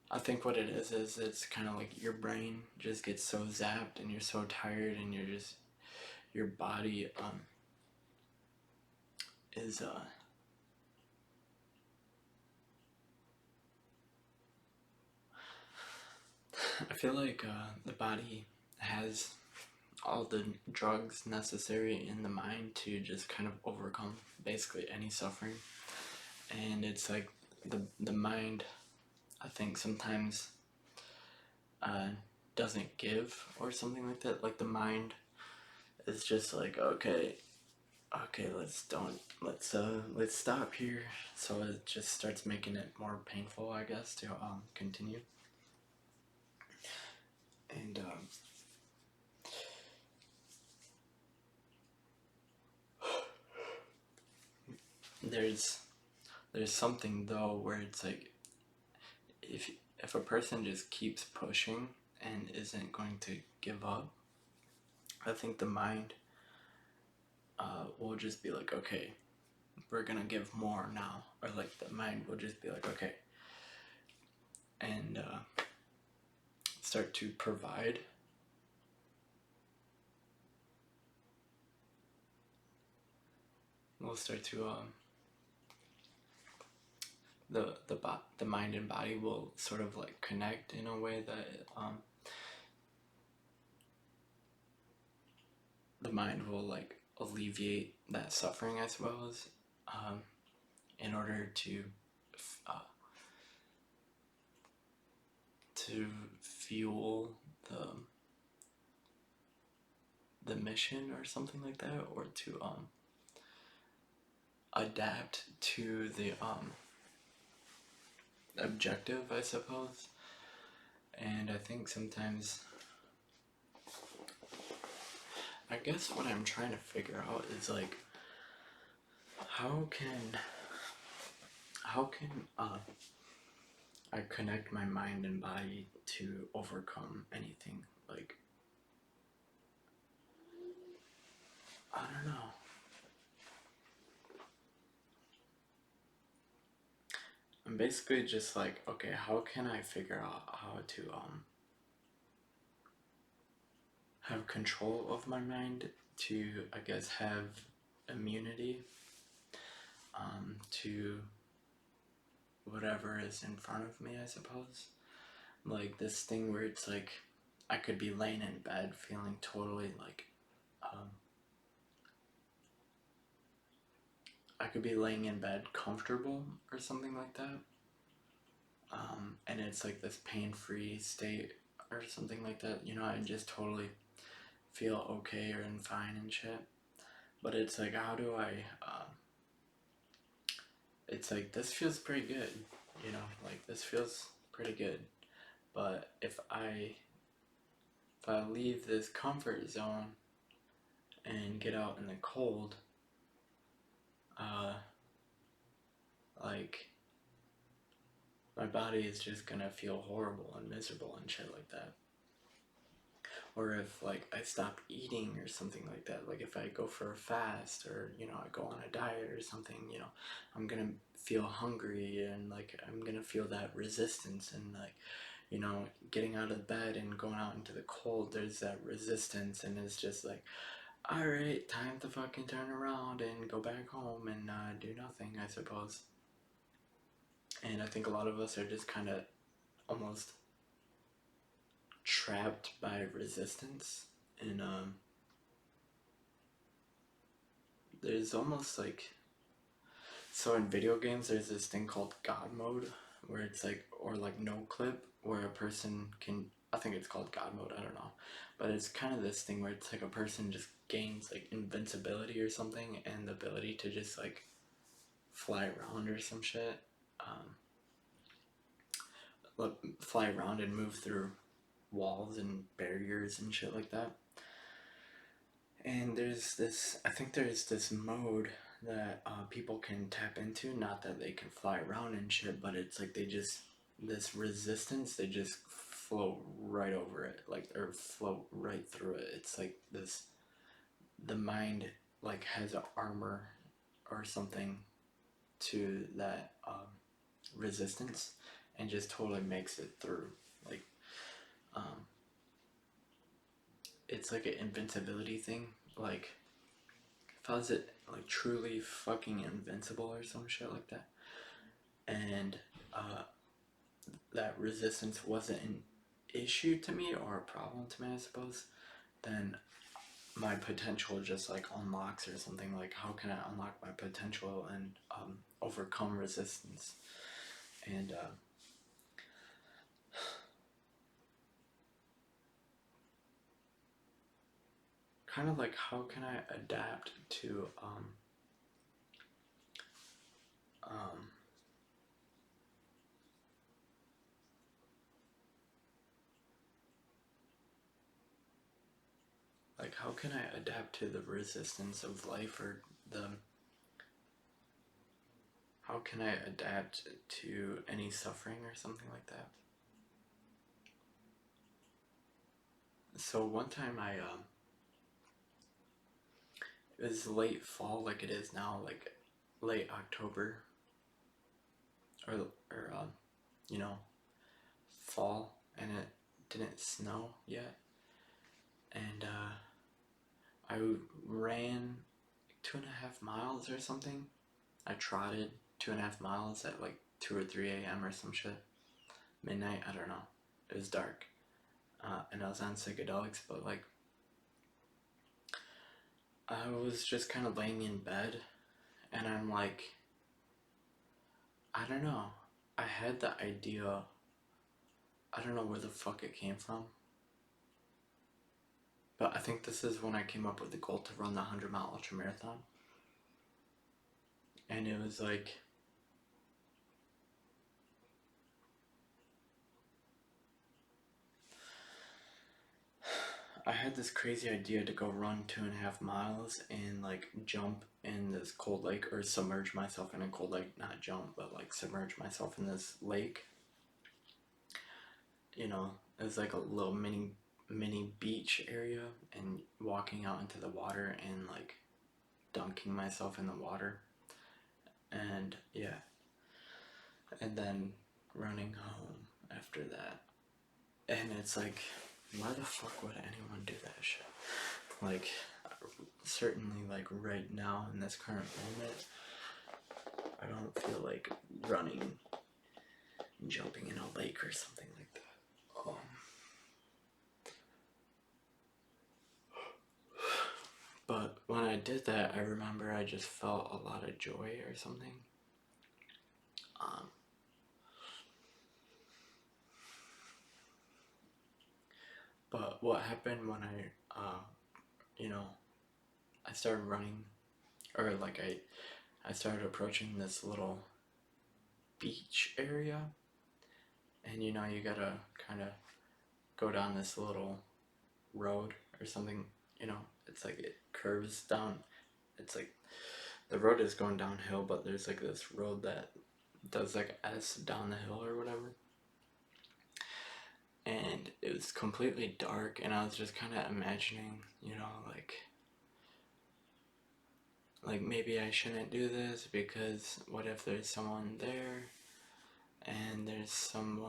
I think what it is it's kind of like your brain just gets so zapped and you're so tired and your body is I feel like the body has all the drugs necessary in the mind to just kind of overcome basically any suffering, and it's like the mind, I think sometimes uh, doesn't give or something like that. Like the mind is just like, okay, let's stop here. So it just starts making it more painful, I guess, to continue. And there's something though where it's like if a person just keeps pushing and isn't going to give up, I think the mind will just be like, okay, we're gonna give more now, or like the mind will just be like, okay, and start to provide. We'll start to the mind and body will sort of like connect in a way that the mind will like alleviate that suffering, I suppose, in order uh, to fuel the mission or something like that, or to adapt to the objective, I suppose. And I think sometimes, I guess what I'm trying to figure out is like, how can I connect my mind and body to overcome anything? Like, I don't know. I'm basically just like, okay, how can I figure out how to have control of my mind to, I guess, have immunity to whatever is in front of me, I suppose. Like this thing where it's like I could be laying in bed feeling totally like I could be laying in bed comfortable or something like that, and it's like this pain-free state or something like that. You know, I just totally feel okay and fine and shit. But it's like, how do I? It's like this feels pretty good. You know, like this feels pretty good. But if I leave this comfort zone and get out in the cold, uh, like my body is just gonna feel horrible and miserable and shit like that. Or if like I stop eating or something like that, like if I go for a fast or you know I go on a diet or something, you know, I'm gonna feel hungry and like I'm gonna feel that resistance and like you know getting out of bed and going out into the cold, there's that resistance and it's just like, all right, time to fucking turn around and go back home and do nothing, I suppose. And I think a lot of us are just kind of almost trapped by resistance. And there's almost like, so in video games, there's this thing called God mode, where it's like, or like no clip, where a person can, I think it's called God mode, I don't know. But it's kind of this thing where it's like a person just gains like invincibility or something and the ability to just like fly around or some shit. Fly around and move through walls and barriers and shit like that. And I think there's this mode that people can tap into. Not that they can fly around and shit, but it's like this resistance, they just float right over it, like, or float right through it. It's like the mind like has an armor or something to that resistance and just totally makes it through. Like, um, it's like an invincibility thing. Like, if I was it like truly fucking invincible or some shit like that, and uh, that resistance wasn't an issue to me or a problem to me, I suppose, then my potential just like unlocks or something. Like, how can I unlock my potential and overcome resistance? And kind of like, how can I adapt to um, like how can I adapt to the resistance of life, or the how can I adapt to any suffering or something like that? So one time it was late fall, like it is now, like late October, or you know, fall, and it didn't snow yet, and I ran 2.5 miles or something. I trotted 2.5 miles at like 2 or 3 a.m. or some shit. Midnight, I don't know. It was dark. And I was on psychedelics, but like, I was just kind of laying in bed, and I'm like, I don't know. I had the idea, I don't know where the fuck it came from, but I think this is when I came up with the goal to run the 100-mile ultra marathon. And it was like, I had this crazy idea to go run 2.5 miles and like jump in this cold lake, or submerge myself in a cold lake, not jump, but like submerge myself in this lake. You know, it was like a little mini beach area, and walking out into the water and like dunking myself in the water, and yeah, and then running home after that. And it's like, why the fuck would anyone do that shit? Like, certainly, like right now in this current moment, I don't feel like running and jumping in a lake or something like that. But when I did that, I remember I just felt a lot of joy or something. Um, but what happened when you know, I started running, or like I started approaching this little beach area, and you gotta kind of go down this little road or something. You know, it's like it curves down. It's like the road is going downhill, but there's like this road that does like S down the hill or whatever. And it was completely dark, and I was just kind of imagining, like maybe I shouldn't do this because what if there's someone there and there's some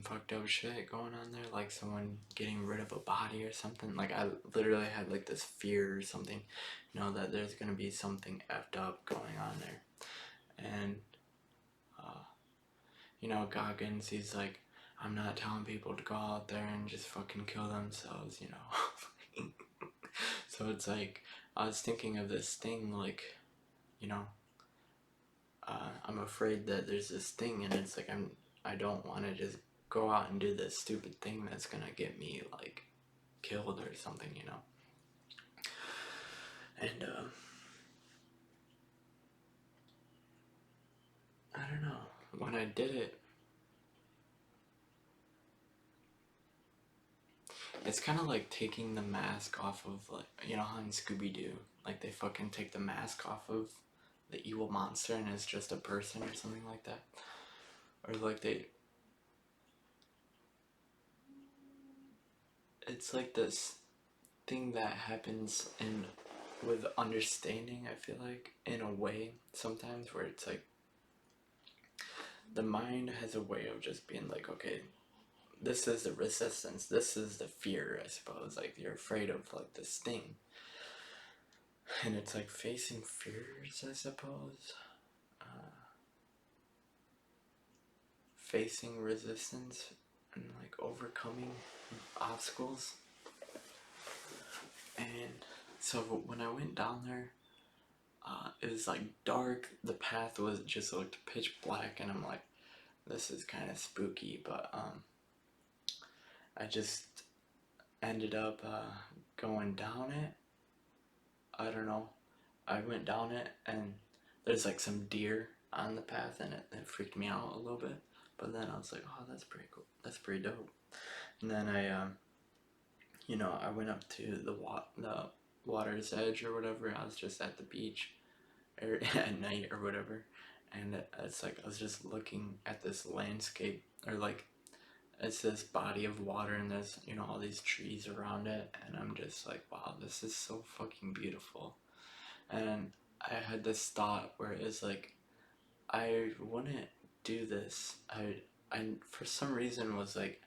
fucked up shit going on there, like someone getting rid of a body or something. Like I literally had like this fear or something, that there's gonna be something effed up going on there. And Goggins, he's like, I'm not telling people to go out there and just fucking kill themselves. So it's like, I was thinking of this thing, like, you know, I'm afraid that there's this thing, and it's like, I don't want to just go out and do this stupid thing that's gonna get me, like, killed or something. And, I don't know, when I did it, it's kind of like taking the mask off of, like, how in Scooby-Doo, like, they fucking take the mask off of the evil monster and it's just a person or something like that. Or like it's like this thing that happens with understanding, I feel like, in a way, sometimes, where it's like, the mind has a way of just being like, okay, this is the resistance, this is the fear, I suppose, like, you're afraid of, like, this thing. And it's like facing fears, I suppose. Facing resistance and like overcoming obstacles. And so when I went down there, it was like dark. The path was just looked pitch black, and I'm like, this is kind of spooky. But I just ended up going down it. I don't know. I went down it, and there's like some deer on the path, and it freaked me out a little bit. But then I was like, oh, that's pretty cool. That's pretty dope. And then I went up to the water's edge or whatever. I was just at the beach at night or whatever, and it's like I was just looking at this landscape, or like it's this body of water, and there's all these trees around it, and I'm just like, wow, this is so fucking beautiful. And I had this thought where it was like, I wouldn't do this. I for some reason was like,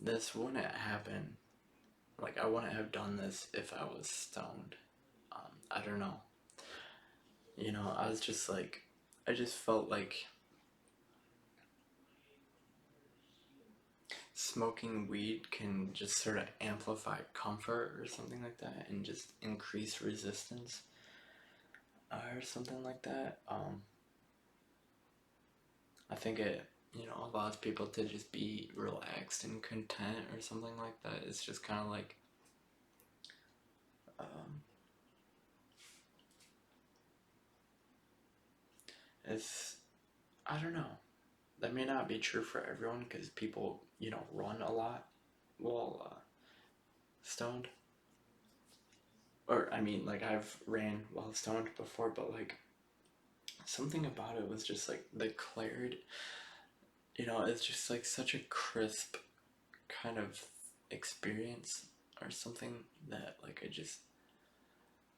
this wouldn't happen. Like, I wouldn't have done this if I was stoned. I don't know. I was just like, I just felt like smoking weed can just sort of amplify comfort or something like that, and just increase resistance or something like that. I think it, allows people to just be relaxed and content or something like that. It's just kind of like, um, it's, I don't know. That may not be true for everyone, because people, run a lot while stoned. Or, I mean, like, I've ran while stoned before, but, like, something about it was just, like, the clarity. It's just, like, such a crisp kind of experience or something that, like,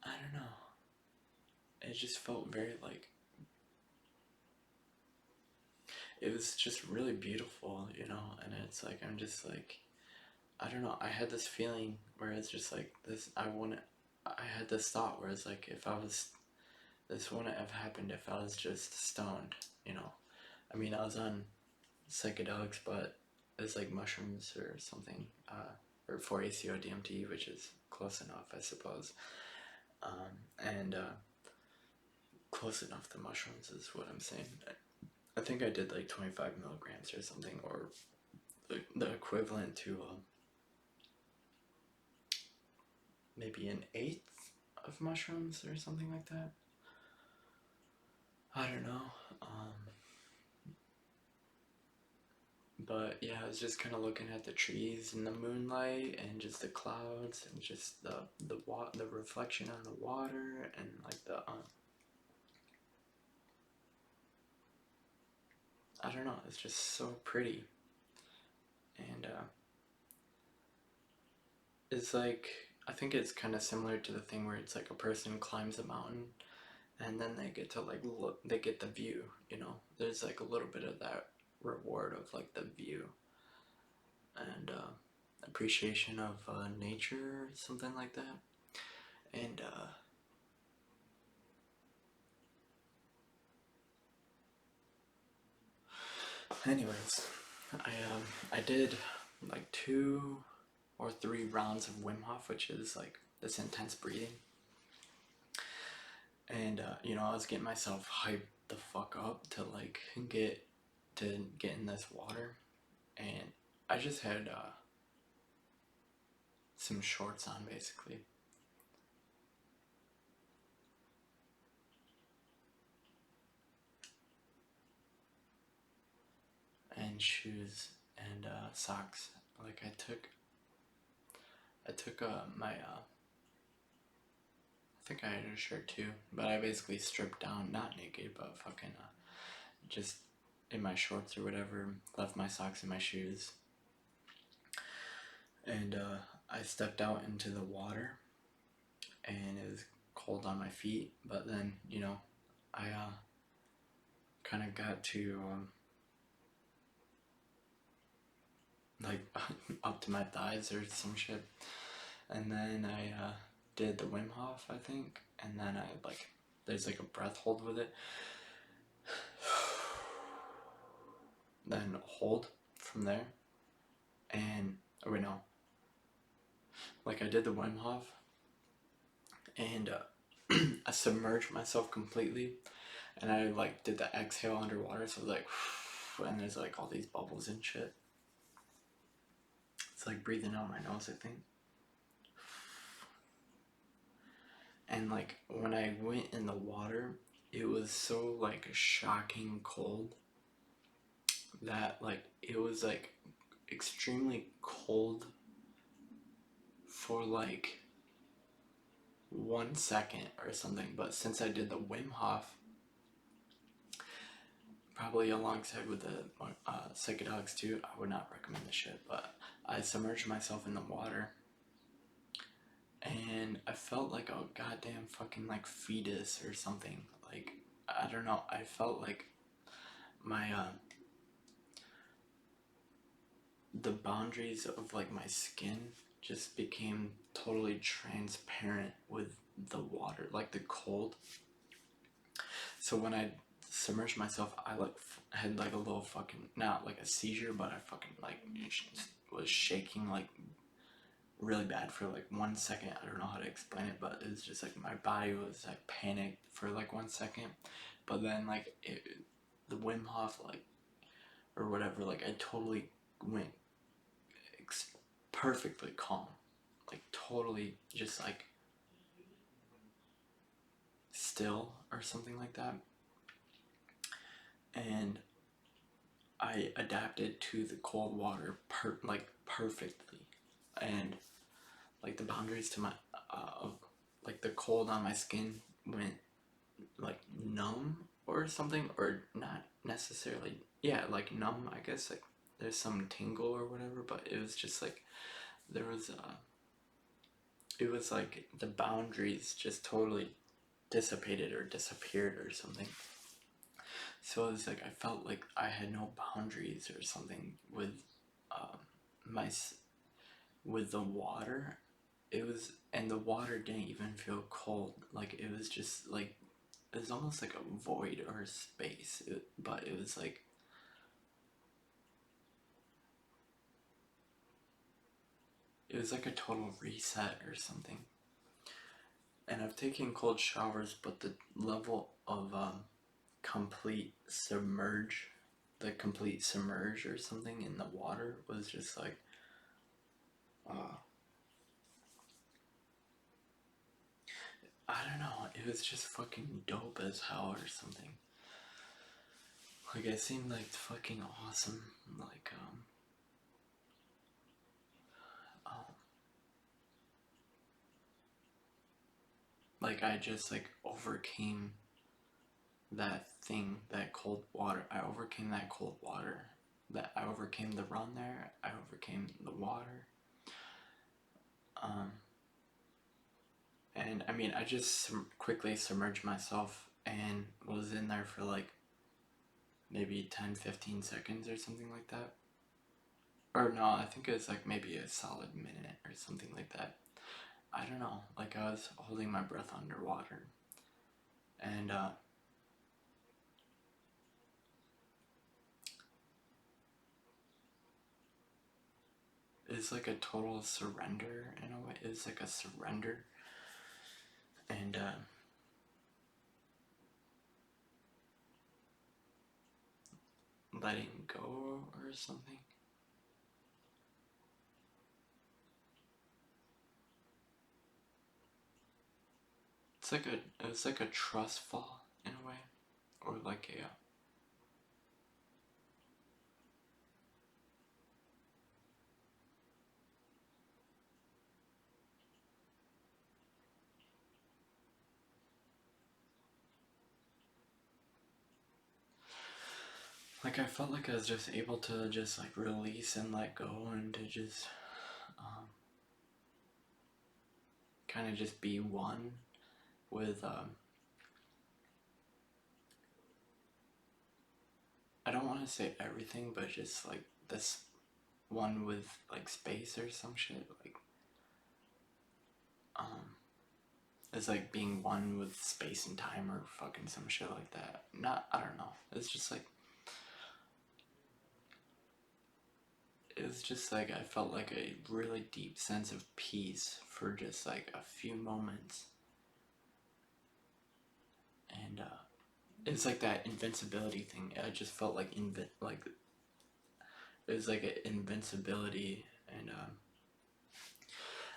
I don't know. It just felt very, like, it was just really beautiful, and it's like, I'm just like, I don't know, I had this feeling where it's just like, I had this thought where it's like, this wouldn't have happened if I was just stoned. I mean, I was on psychedelics, but it's like mushrooms or something, or 4-ACO DMT, which is close enough, I suppose. and close enough to mushrooms is what I'm saying. I think I did like 25 milligrams or something, or the equivalent to maybe an eighth of mushrooms or something like that. I don't know. But yeah, I was just kind of looking at the trees in the moonlight and just the clouds and just the reflection on the water and like the I don't know, it's just so pretty. And it's like, I think it's kind of similar to the thing where it's like a person climbs a mountain and then they get to like look, they get the view, you know. There's like a little bit of that reward of like the view and appreciation of nature, something like that. And anyways, I did like 2 or 3 rounds of Wim Hof, which is like this intense breathing. And you know, I was getting myself hyped the fuck up to like get in this water, and I just had some shorts on basically, and shoes and socks. Like I took my I think I had a shirt too, but I basically stripped down, not naked, but fucking just in my shorts or whatever, left my socks and my shoes. And I stepped out into the water, and it was cold on my feet, but then, you know, I kind of got to like up to my thighs or some shit. And then I did the Wim Hof, I think, and then I like, there's like a breath hold with it. Then hold from there, and oh wait, no, like I did the Wim Hof, and I submerged myself completely, and I like did the exhale underwater, so like, and there's like all these bubbles and shit. It's like breathing out my nose, I think. And like when I went in the water, it was so like shocking cold that like it was like extremely cold for like 1 second or something. But since I did the Wim Hof, probably alongside with the psychedelics too, I would not recommend this shit, but I submerged myself in the water, and I felt like a goddamn fucking like fetus or something. Like, I don't know, I felt like my the boundaries of like my skin just became totally transparent with the water, like the cold. So when I submerged myself, I like had like a little fucking, not like a seizure, but I fucking like was shaking like really bad for like 1 second. I don't know how to explain it, but it was just like my body was like panicked for like 1 second. But then like the Wim Hof, like, or whatever, like I totally went perfectly calm, like totally just like still or something like that. And I adapted to the cold water like perfectly, and like the boundaries to my like the cold on my skin went like numb or something, or not necessarily, yeah, like numb, I guess, like there's some tingle or whatever, but it was just like there was it was like the boundaries just totally dissipated or disappeared or something. So it was like I felt like I had no boundaries or something with my with the water. It was, and the water didn't even feel cold. Like it was just like, it was almost like a void or a space. But it was like, it was like a total reset or something. And I've taken cold showers, but the level of complete submerge, the complete submerge or something in the water was just like, uh, I don't know, it was just fucking dope as hell or something. Like it seemed like fucking awesome. Like um like I just like overcame that thing, that cold water. I overcame that cold water. That I overcame the run there. I overcame the water. Um, and I mean, I just quickly submerged myself and was in there for like maybe 10, 15 seconds or something like that. Or no, I think it was like maybe a solid minute or something like that. I don't know. Like I was holding my breath underwater. And it's like a total surrender in a way. It's like a surrender. And letting go or something. It was like a trust fall in a way, or like a like I felt like I was just able to just like release and let go and to just um, kind of just be one with I don't want to say everything, but just like this one with like space or some shit. Like um, it's like being one with space and time or fucking some shit like that. Not I don't know. It's just like it was just like I felt like a really deep sense of peace for just like a few moments, and it's like that invincibility thing. I just felt like like it was like an invincibility, and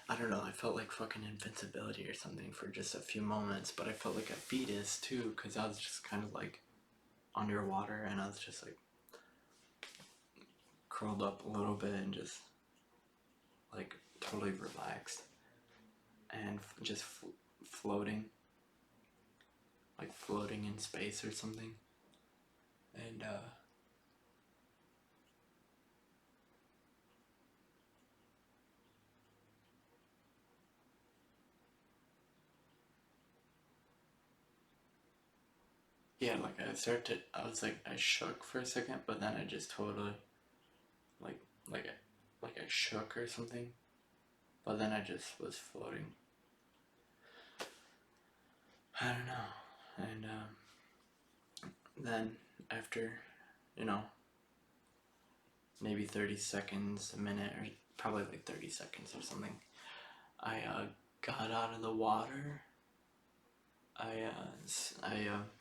I don't know. I felt like fucking invincibility or something for just a few moments, but I felt like a fetus too, because I was just kind of like underwater, and I was just like curled up a little bit and just like totally relaxed and just floating, like floating in space or something. And yeah, like I was like, I shook for a second, but then I just totally, like, like, like I shook or something, but then I just was floating. I don't know. And then after, you know, maybe 30 seconds, a minute, or probably like 30 seconds or something, I got out of the water. I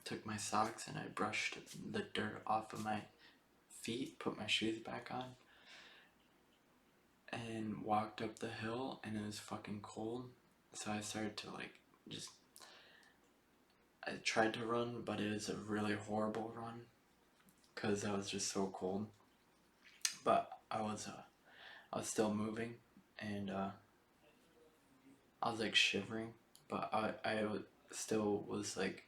took my socks and I brushed the dirt off of my feet, put my shoes back on, and walked up the hill, and it was fucking cold. So I started to like just. I tried to run, but it was a really horrible run because I was just so cold. But I was still moving, and I was like shivering, but still was like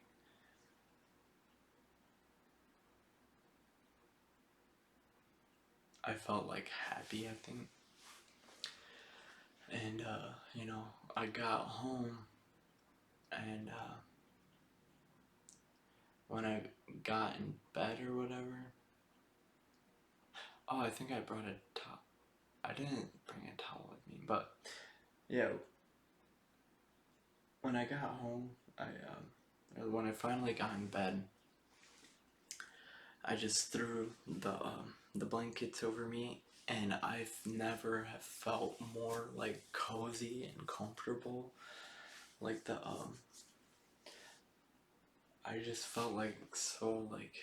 I felt like happy. I think, and you know, I got home, and when I got in bed or whatever, oh, I think I brought a towel. I didn't bring a towel with me, but yeah, when I got home, when I finally got in bed, I just threw the blankets over me, and I've never have felt more like cozy and comfortable like the I just felt like so like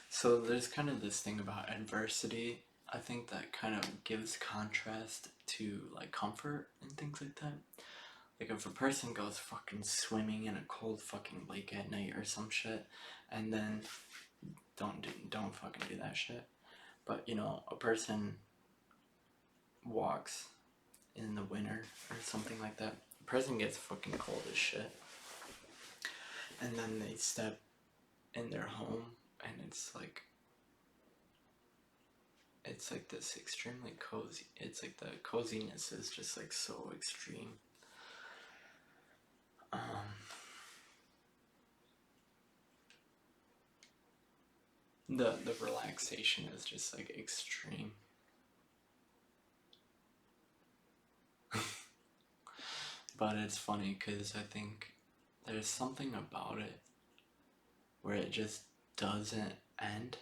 so there's kind of this thing about adversity. I think that kind of gives contrast to like comfort and things like that. Like if a person goes fucking swimming in a cold fucking lake at night or some shit, and then don't fucking do that shit. But you know, a person walks in the winter or something like that. A person gets fucking cold as shit, and then they step in their home, and it's like this extremely cozy. It's like the coziness is just like so extreme. Um, the relaxation is just like extreme. But it's funny because I think there's something about it where it just doesn't end.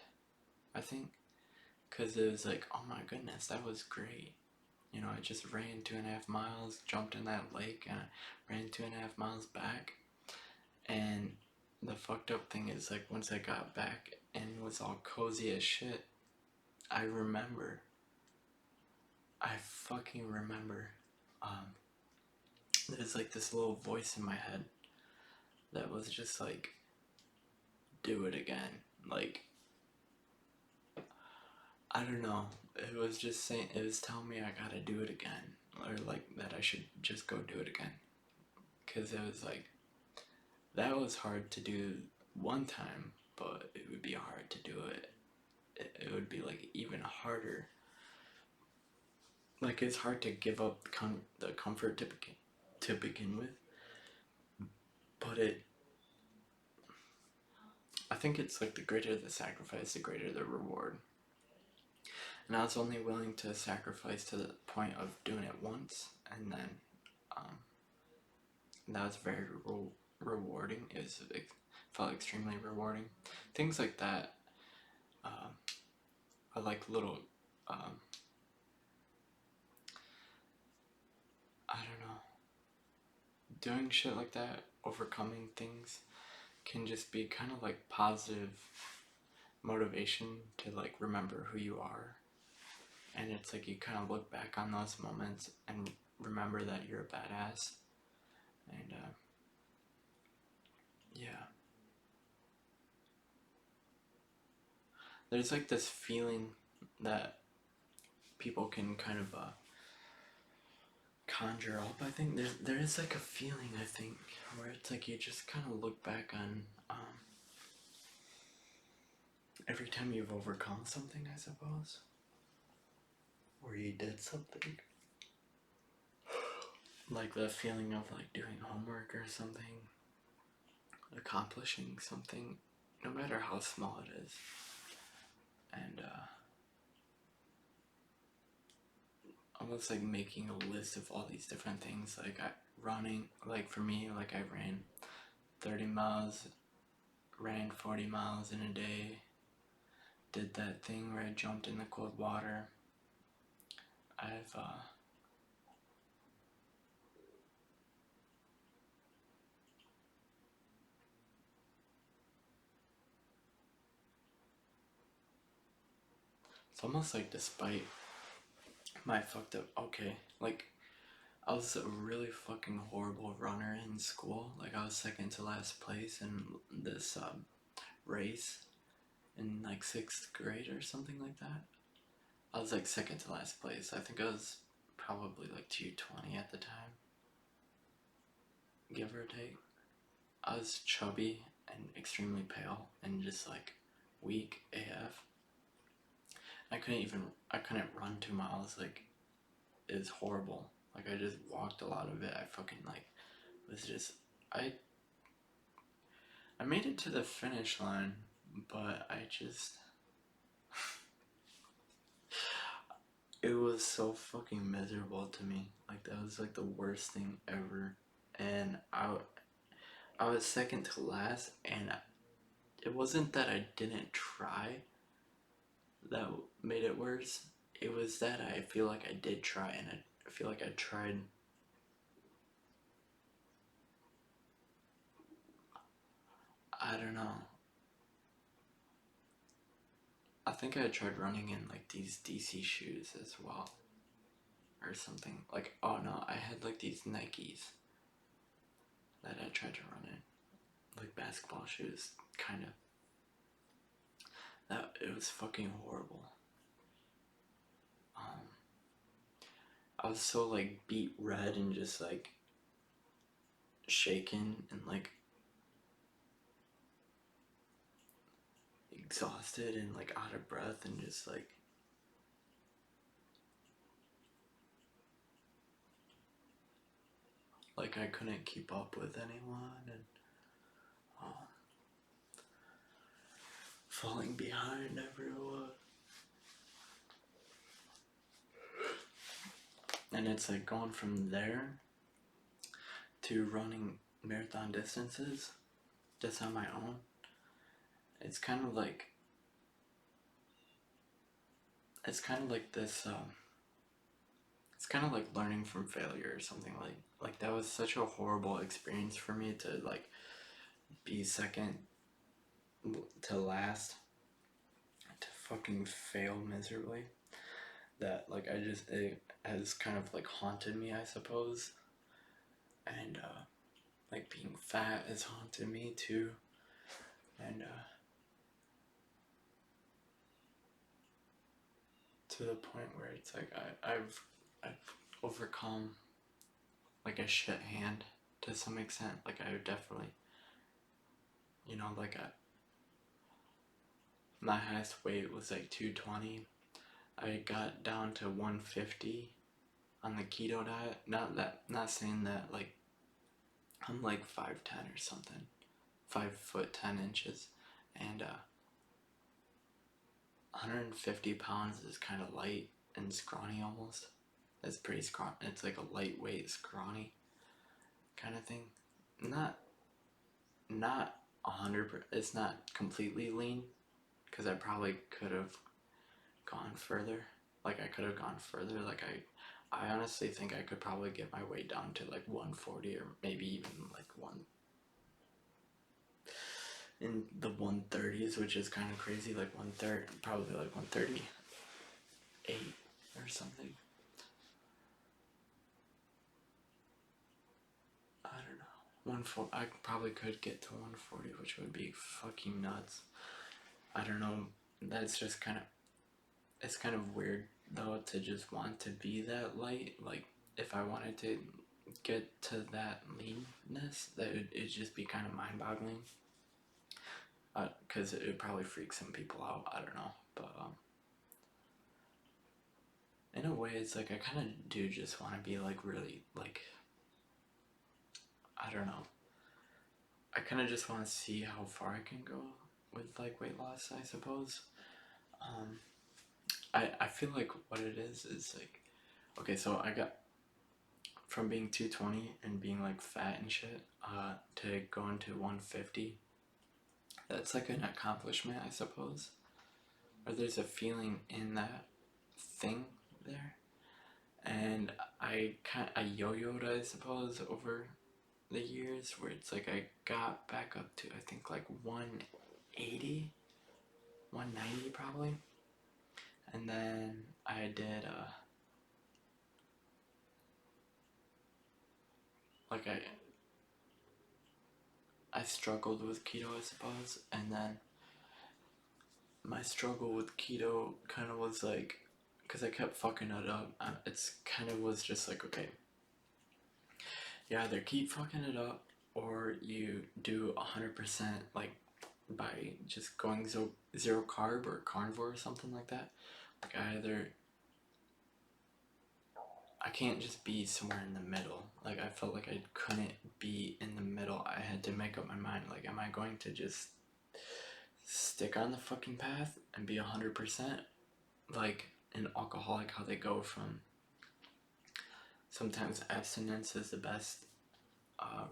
I think because it was like, oh my goodness, that was great. You know, I just ran 2.5 miles, jumped in that lake, and I ran 2.5 miles back. And the fucked up thing is, like, once I got back and was all cozy as shit, I remember, I fucking remember, um, there's like this little voice in my head that was just like, do it again. Like, I don't know. It was just saying, it was telling me I gotta do it again. Or like that I should just go do it again. Because it was like, that was hard to do one time, but it would be hard to do it. It would be like even harder. Like it's hard to give up the comfort to begin with, but I think it's like the greater the sacrifice, the greater the reward. And I was only willing to sacrifice to the point of doing it once, and then um, that was very rewarding. It felt extremely rewarding. Things like that um, are like little. Um, I don't know. Doing shit like that, overcoming things, can just be kind of like positive motivation to like remember who you are. And it's like you kind of look back on those moments and remember that you're a badass. And yeah, there's like this feeling that people can kind of conjure up. I think there is like a feeling, I think, where it's like you just kind of look back on every time you've overcome something, I suppose, or you did something. Like the feeling of like doing homework or something, accomplishing something, no matter how small it is. And almost like making a list of all these different things. Like running, like for me, like I ran 30 miles, ran 40 miles in a day, did that thing where I jumped in the cold water. I've it's almost like despite my fucked up, okay, like I was a really fucking horrible runner in school. Like I was second to last place in this race in like 6th grade or something like that. I was like second to last place. I think I was probably like 220 at the time, give or take. I was chubby and extremely pale and just like weak AF. I couldn't run 2 miles. Like it was horrible. Like I just walked a lot of it. I fucking like was just I made it to the finish line, but I just it was so fucking miserable to me. Like that was like the worst thing ever. And I was second to last, and it wasn't that I didn't try that made it worse. it was that I feel like I did try, and I feel like I tried. I don't know. I think I tried running in like these DC shoes as well, or something. Like, oh no, I had like these Nikes that I tried to run in, like basketball shoes, kind of. That it was fucking horrible. Um, I was so like beet red and just like shaken and like exhausted and like out of breath and just like I couldn't keep up with anyone and uh, falling behind everyone. And it's like going from there to running marathon distances just on my own. It's kind of like this. It's kind of like learning from failure or something. Like that was such a horrible experience for me to like be second to last, to fucking fail miserably. That like it has kind of like haunted me, I suppose. And like being fat has haunted me too. And to the point where it's like I've overcome like a shit hand to some extent. Like I would definitely, like my highest weight was like 220. I got down to 150 on the keto diet. Not saying that like I'm like 5'10" or something, 5 foot 10 inches, and 150 pounds is kind of light and scrawny almost. It's pretty scrawny. It's like a lightweight scrawny kind of thing. Not 100%. It's not completely lean because I probably could have gone further. Like I could have gone further. Like I honestly think I could probably get my weight down to like 140 or maybe even like in the 130s, which is kind of crazy. Like 130, probably like 138 or something. I don't know. 140. I probably could get to 140, which would be fucking nuts. I don't know. That's just kind of. It's kind of weird though to just want to be that light. Like if I wanted to get to that leanness, that it'd just be kind of mind-boggling. Because it would probably freak some people out. I don't know, but in a way, it's like I kind of do just want to be like really like I don't know. I kind of just want to see how far I can go with like weight loss, I suppose. Um, I feel like what it is like okay, so I got from being 220 and being like fat and shit to going to 150. That's like an accomplishment, I suppose. Or there's a feeling in that thing there. And I yo-yoed, I suppose, over the years where it's like I got back up to I think like 180, 190 probably. And then I did like I struggled with keto, I suppose, and then my struggle with keto kind of was like because I kept fucking it up. It's kind of was just like okay, you either keep fucking it up or you do 100% like by just going zero carb or carnivore or something like that. Like I can't just be somewhere in the middle. Like I felt like I couldn't be in the middle. I had to make up my mind. Like, am I going to just stick on the fucking path and be 100% like an alcoholic? How they go from sometimes abstinence is the best uh,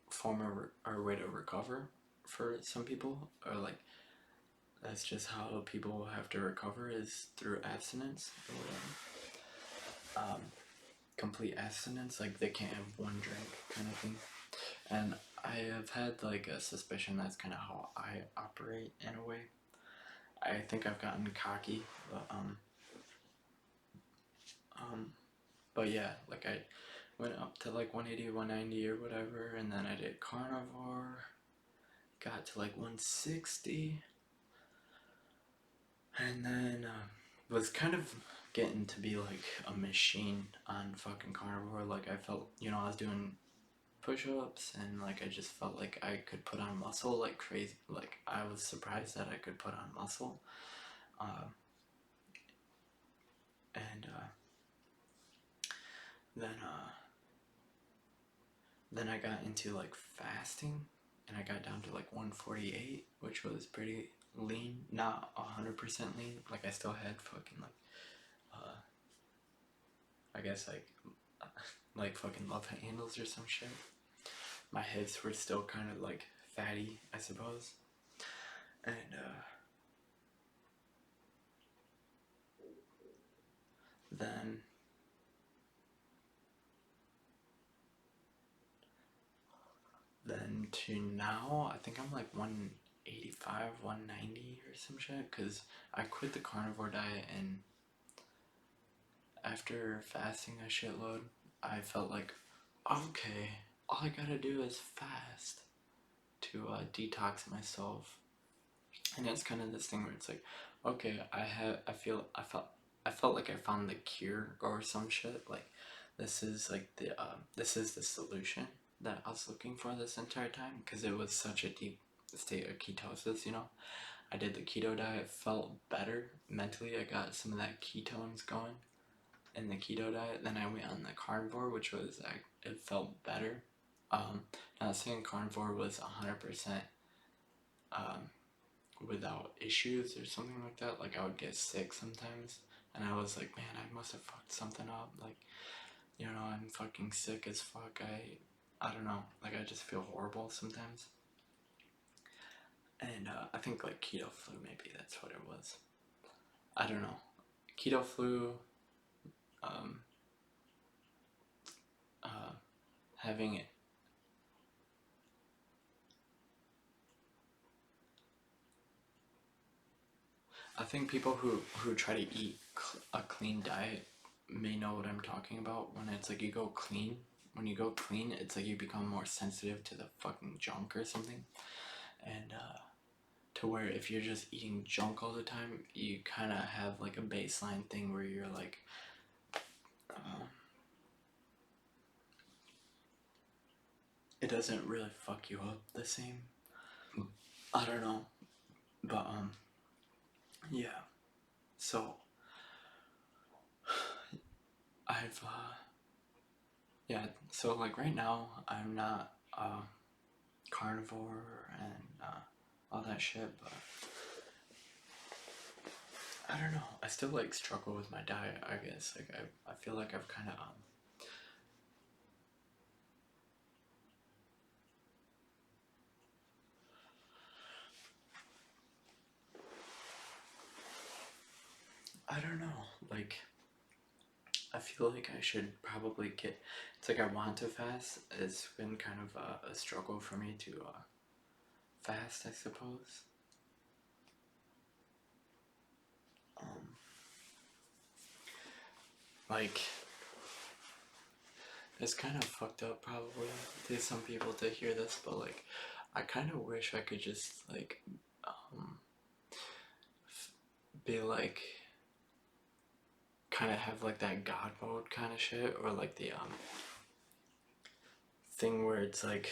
form or way to recover for some people, or like that's just how people have to recover, is through abstinence or whatever. Complete abstinence, like they can't have one drink kind of thing. And I have had like a suspicion that's kind of how I operate in a way. I think I've gotten cocky, um, but yeah, like I went up to like 180, 190 or whatever, and then I did carnivore, got to like 160, and then was kind of getting to be like a machine on fucking carnivore. Like I felt, I was doing push-ups and like I just felt like I could put on muscle like crazy. Like I was surprised that I could put on muscle. Uh, and then then I got into like fasting, and I got down to like 148, which was pretty lean, not 100% lean. Like I still had fucking like I guess like fucking love handles or some shit. My hips were still kind of like fatty, I suppose. And then to now, I think I'm like 185, 190 or some shit, because I quit the carnivore diet, and after fasting a shitload, I felt like, okay, all I gotta do is fast to detox myself. And it's kind of this thing where it's like, okay, I felt like I found the cure or some shit. Like, this is like this is the solution that I was looking for this entire time, because it was such a deep state of ketosis. I did the keto diet, felt better mentally. I got some of that ketones going in the keto diet. Then I went on the carnivore, which was it felt better. Not saying carnivore was 100% without issues or something like that. Like I would get sick sometimes, and I was like, man, I must have fucked something up. Like, I'm fucking sick as fuck. I don't know. Like I just feel horrible sometimes. And I think like keto flu, maybe that's what it was. I don't know. Keto flu, um, having it. I think people who try to eat a clean diet may know what I'm talking about. When it's like you go clean, when you go clean, it's like you become more sensitive to the fucking junk or something. And to where if you're just eating junk all the time, you kind of have like a baseline thing where you're like, it doesn't really fuck you up the same. I don't know, but yeah. So I've yeah. So like right now, I'm not carnivore and all that shit, but I don't know. I still like struggle with my diet, I guess. Like I feel like I've kind of I don't know. Like I feel like I should probably get. It's like I want to fast. It's been kind of a struggle for me to fast, I suppose. Um, like it's kind of fucked up probably to some people to hear this, but like I kind of wish I could just like um, be like kind of have like that God mode kind of shit, or like the thing where it's like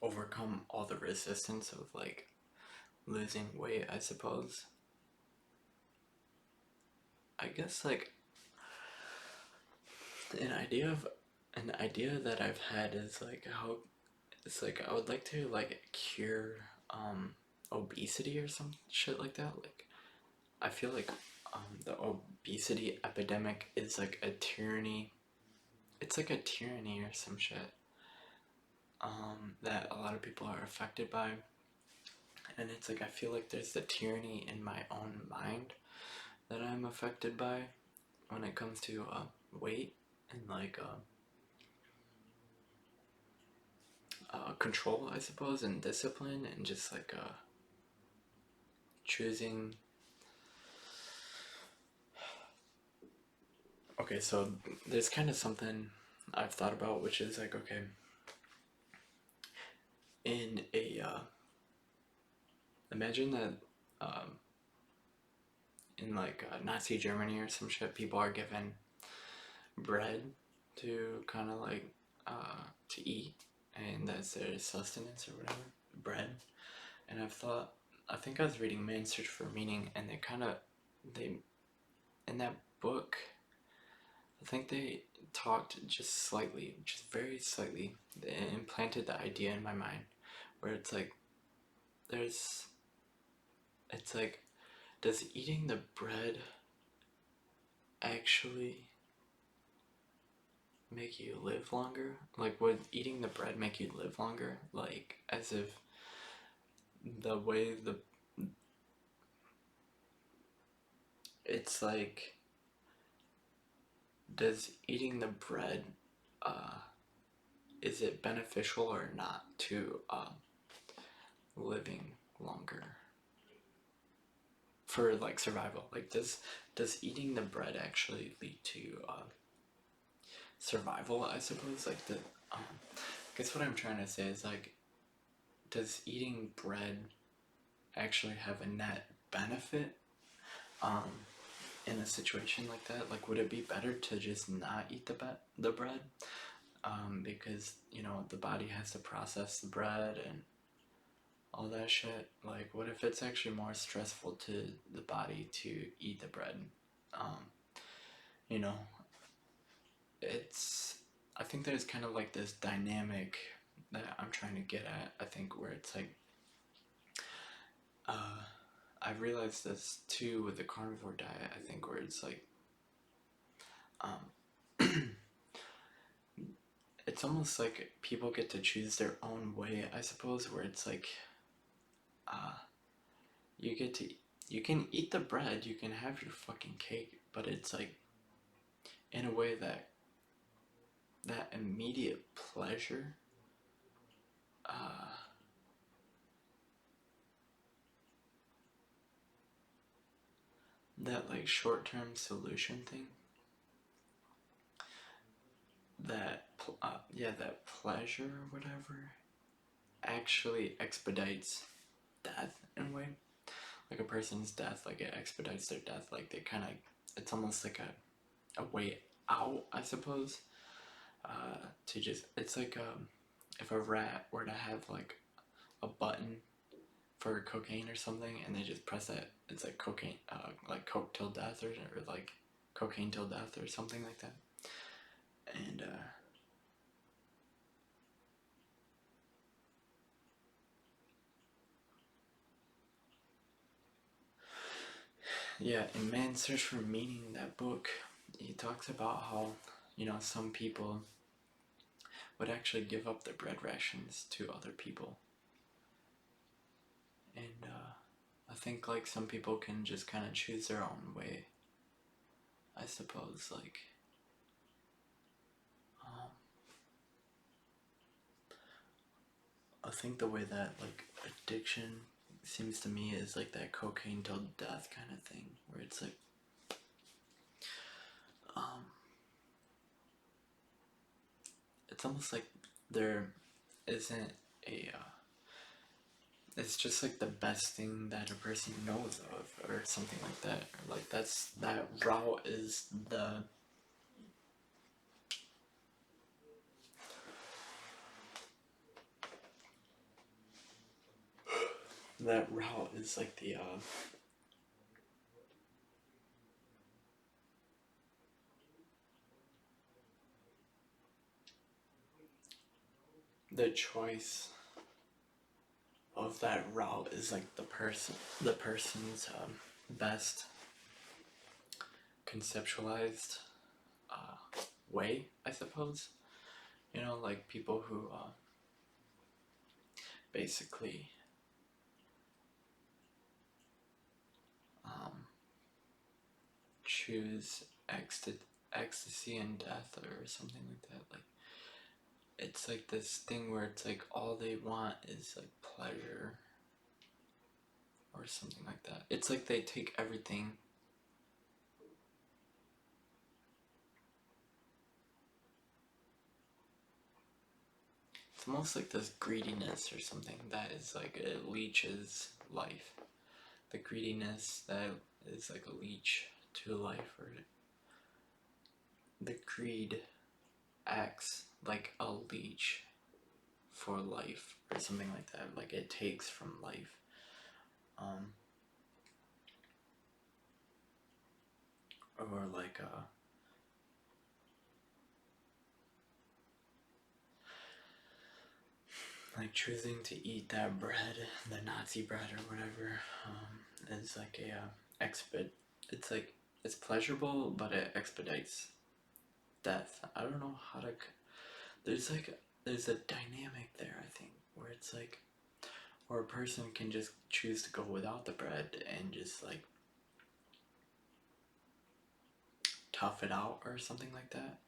overcome all the resistance of like losing weight, I suppose. I guess like an idea that I've had is like how it's like I would like to like cure obesity or some shit like that. Like I feel like the obesity epidemic is like a tyranny. It's like a tyranny or some shit that a lot of people are affected by. And it's like I feel like there's the tyranny in my own mind that I'm affected by when it comes to weight and like control, I suppose, and discipline, and just like choosing. Okay, so there's kind of something I've thought about, which is like, okay, in a imagine that um, in like Nazi Germany or some shit, people are given bread to kind of like to eat, and that's their sustenance or whatever, bread. And I think I was reading Man's Search for Meaning, and they in that book, I think they talked just slightly, just very slightly, they implanted the idea in my mind, where it's like there's, it's like, does eating the bread actually make you live longer? Like, would eating the bread make you live longer? Like, as if the way the. It's like, does eating the bread, uh, is it beneficial or not to living longer? For like survival? Like, does eating the bread actually lead to survival, I suppose? Like, I guess what I'm trying to say is like, does eating bread actually have a net benefit um, in a situation like that? Like, would it be better to just not eat the bread? Because, you know, the body has to process the bread and all that shit. Like, what if it's actually more stressful to the body to eat the bread? Um, you know, it's, I think there's kind of like this dynamic that I'm trying to get at, I think, where it's like, uh, I realized this too with the carnivore diet, I think, where it's like, um, it's almost like people get to choose their own way, I suppose, where it's like, uh, you get to, you can eat the bread, you can have your fucking cake, but it's like, in a way that that immediate pleasure, uh, that like short-term solution thing, that yeah, that pleasure or whatever actually expedites death in a way. Like a person's death, like it expedites their death. Like they kind of, it's almost like a way out, I suppose. To just, it's like if a rat were to have like a button for cocaine or something, and they just press that, it's like cocaine, like coke till death, or like cocaine till death, or something like that. And yeah, in Man's Search for Meaning, that book, he talks about how, you know, some people would actually give up their bread rations to other people. And I think like some people can just kind of choose their own way, I suppose. Like, um, I think the way that like addiction seems to me is like that cocaine till death kind of thing, where it's like, um, it's almost like there isn't a it's just like the best thing that a person knows of, or something like that, or like that's, that route is the, that route is like the choice of that route is like the person's best conceptualized way, I suppose. You know, like people who basically choose ecstasy and death or something like that. Like it's like this thing where it's like all they want is like pleasure or something like that. It's like they take everything. It's almost like this greediness or something that is like it leeches life. The greediness that is like a leech to life, or the greed acts like a leech for life or something like that. Like it takes from life. Um, or like choosing to eat that bread, the Nazi bread or whatever, is like a It's like it's pleasurable, but it expedites death. I don't know how to. There's like there's a dynamic there. I think where it's like, or a person can just choose to go without the bread and just like tough it out or something like that,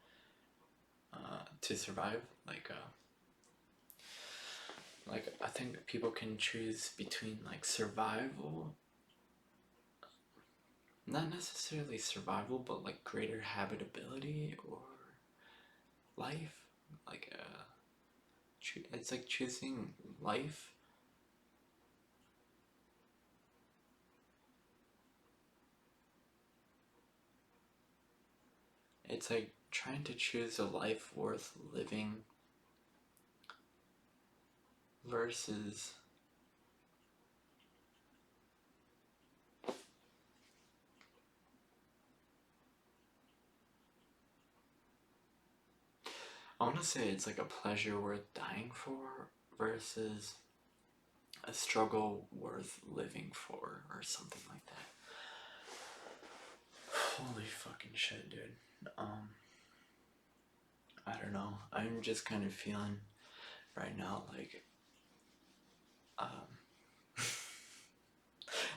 to survive. Like I think people can choose between like survival, not necessarily survival, but like greater habitability or life. Like it's like choosing life. It's like trying to choose a life worth living versus I want to say it's like a pleasure worth dying for versus a struggle worth living for or something like that. Holy fucking shit, dude. I don't know. I'm just kind of feeling right now like um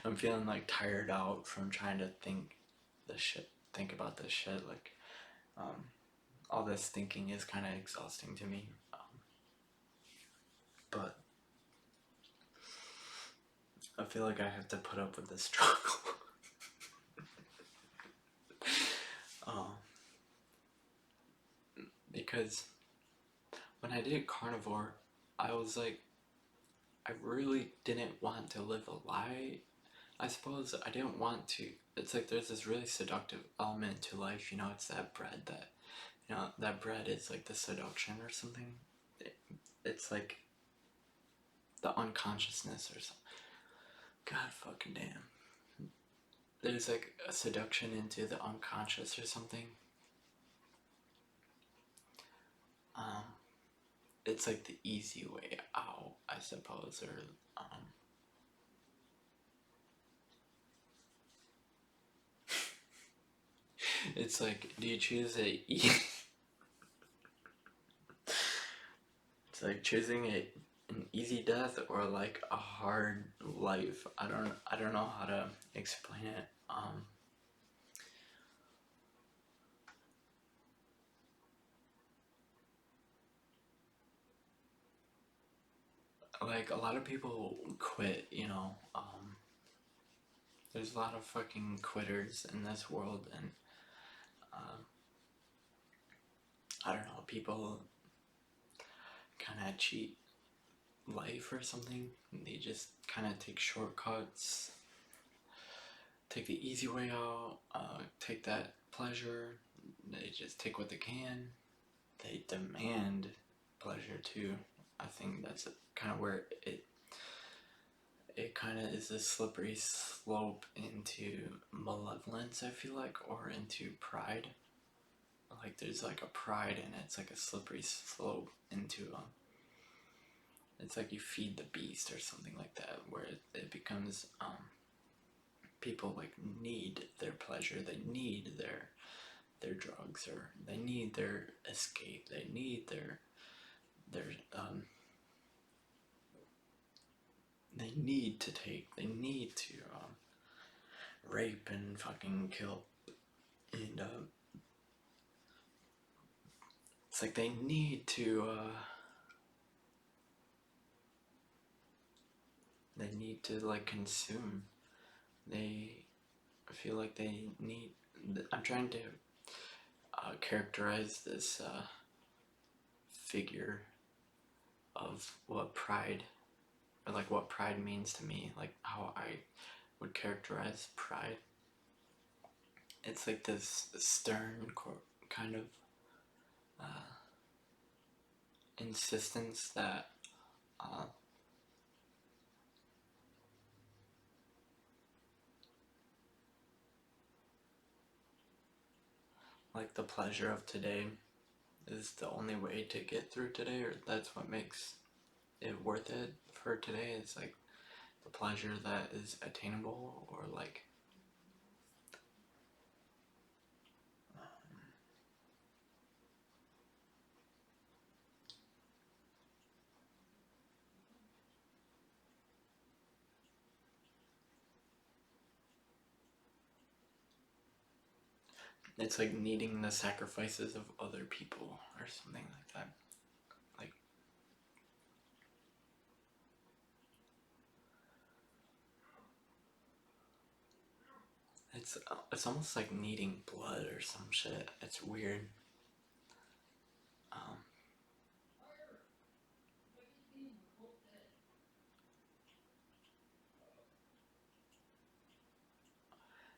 I'm feeling like tired out from trying to think about this shit. Like um all this thinking is kind of exhausting to me. But I feel like I have to put up with this struggle. um, because when I did carnivore, I was like, I really didn't want to live a lie. I suppose I didn't want to. It's like there's this really seductive element to life, it's that bread that bread is like the seduction or something. It's like the unconsciousness or something. God fucking damn. There's like a seduction into the unconscious or something. Um, it's like the easy way out, I suppose, or it's like, do you choose it's like choosing an easy death or like a hard life. I don't know how to explain it. Like a lot of people quit, there's a lot of fucking quitters in this world, and um, I don't know, people kind of cheat life or something. They just kind of take shortcuts, take the easy way out, take that pleasure. They just take what they can. They demand pleasure too. I think that's kind of where it kind of is a slippery slope into malevolence, I feel like, or into pride. Like there's like a pride in it. It's like a slippery slope into it's like you feed the beast or something like that, where it becomes people like need their pleasure, they need their drugs, or they need their escape, they need their they need to rape and fucking kill And it's like they need to like consume. They feel like they need. I'm trying to characterize this figure of what pride, or like what pride means to me, like how I would characterize pride. It's like this stern kind of insistence that uh, like the pleasure of today is the only way to get through today, or that's what makes it worth it for today. Is like the pleasure that is attainable, or like it's like needing the sacrifices of other people or something like that. Like it's almost like needing blood or some shit. It's weird. Um,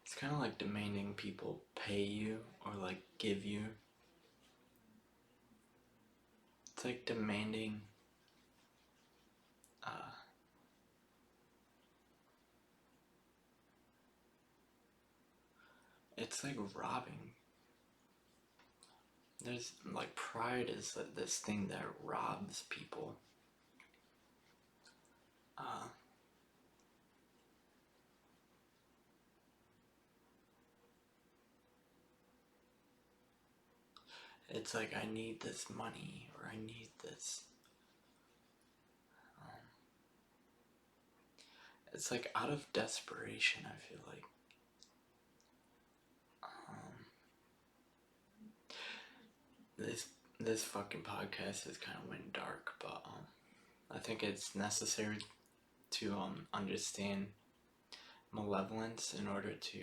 it's kind of like demanding people pay you or like give you. It's like demanding. Uh, it's like robbing. There's like pride is this thing that robs people. Uh, it's like I need this money or I need this. Um, it's like out of desperation. I feel like um, this fucking podcast is kind of went dark, but I think it's necessary to understand malevolence in order to.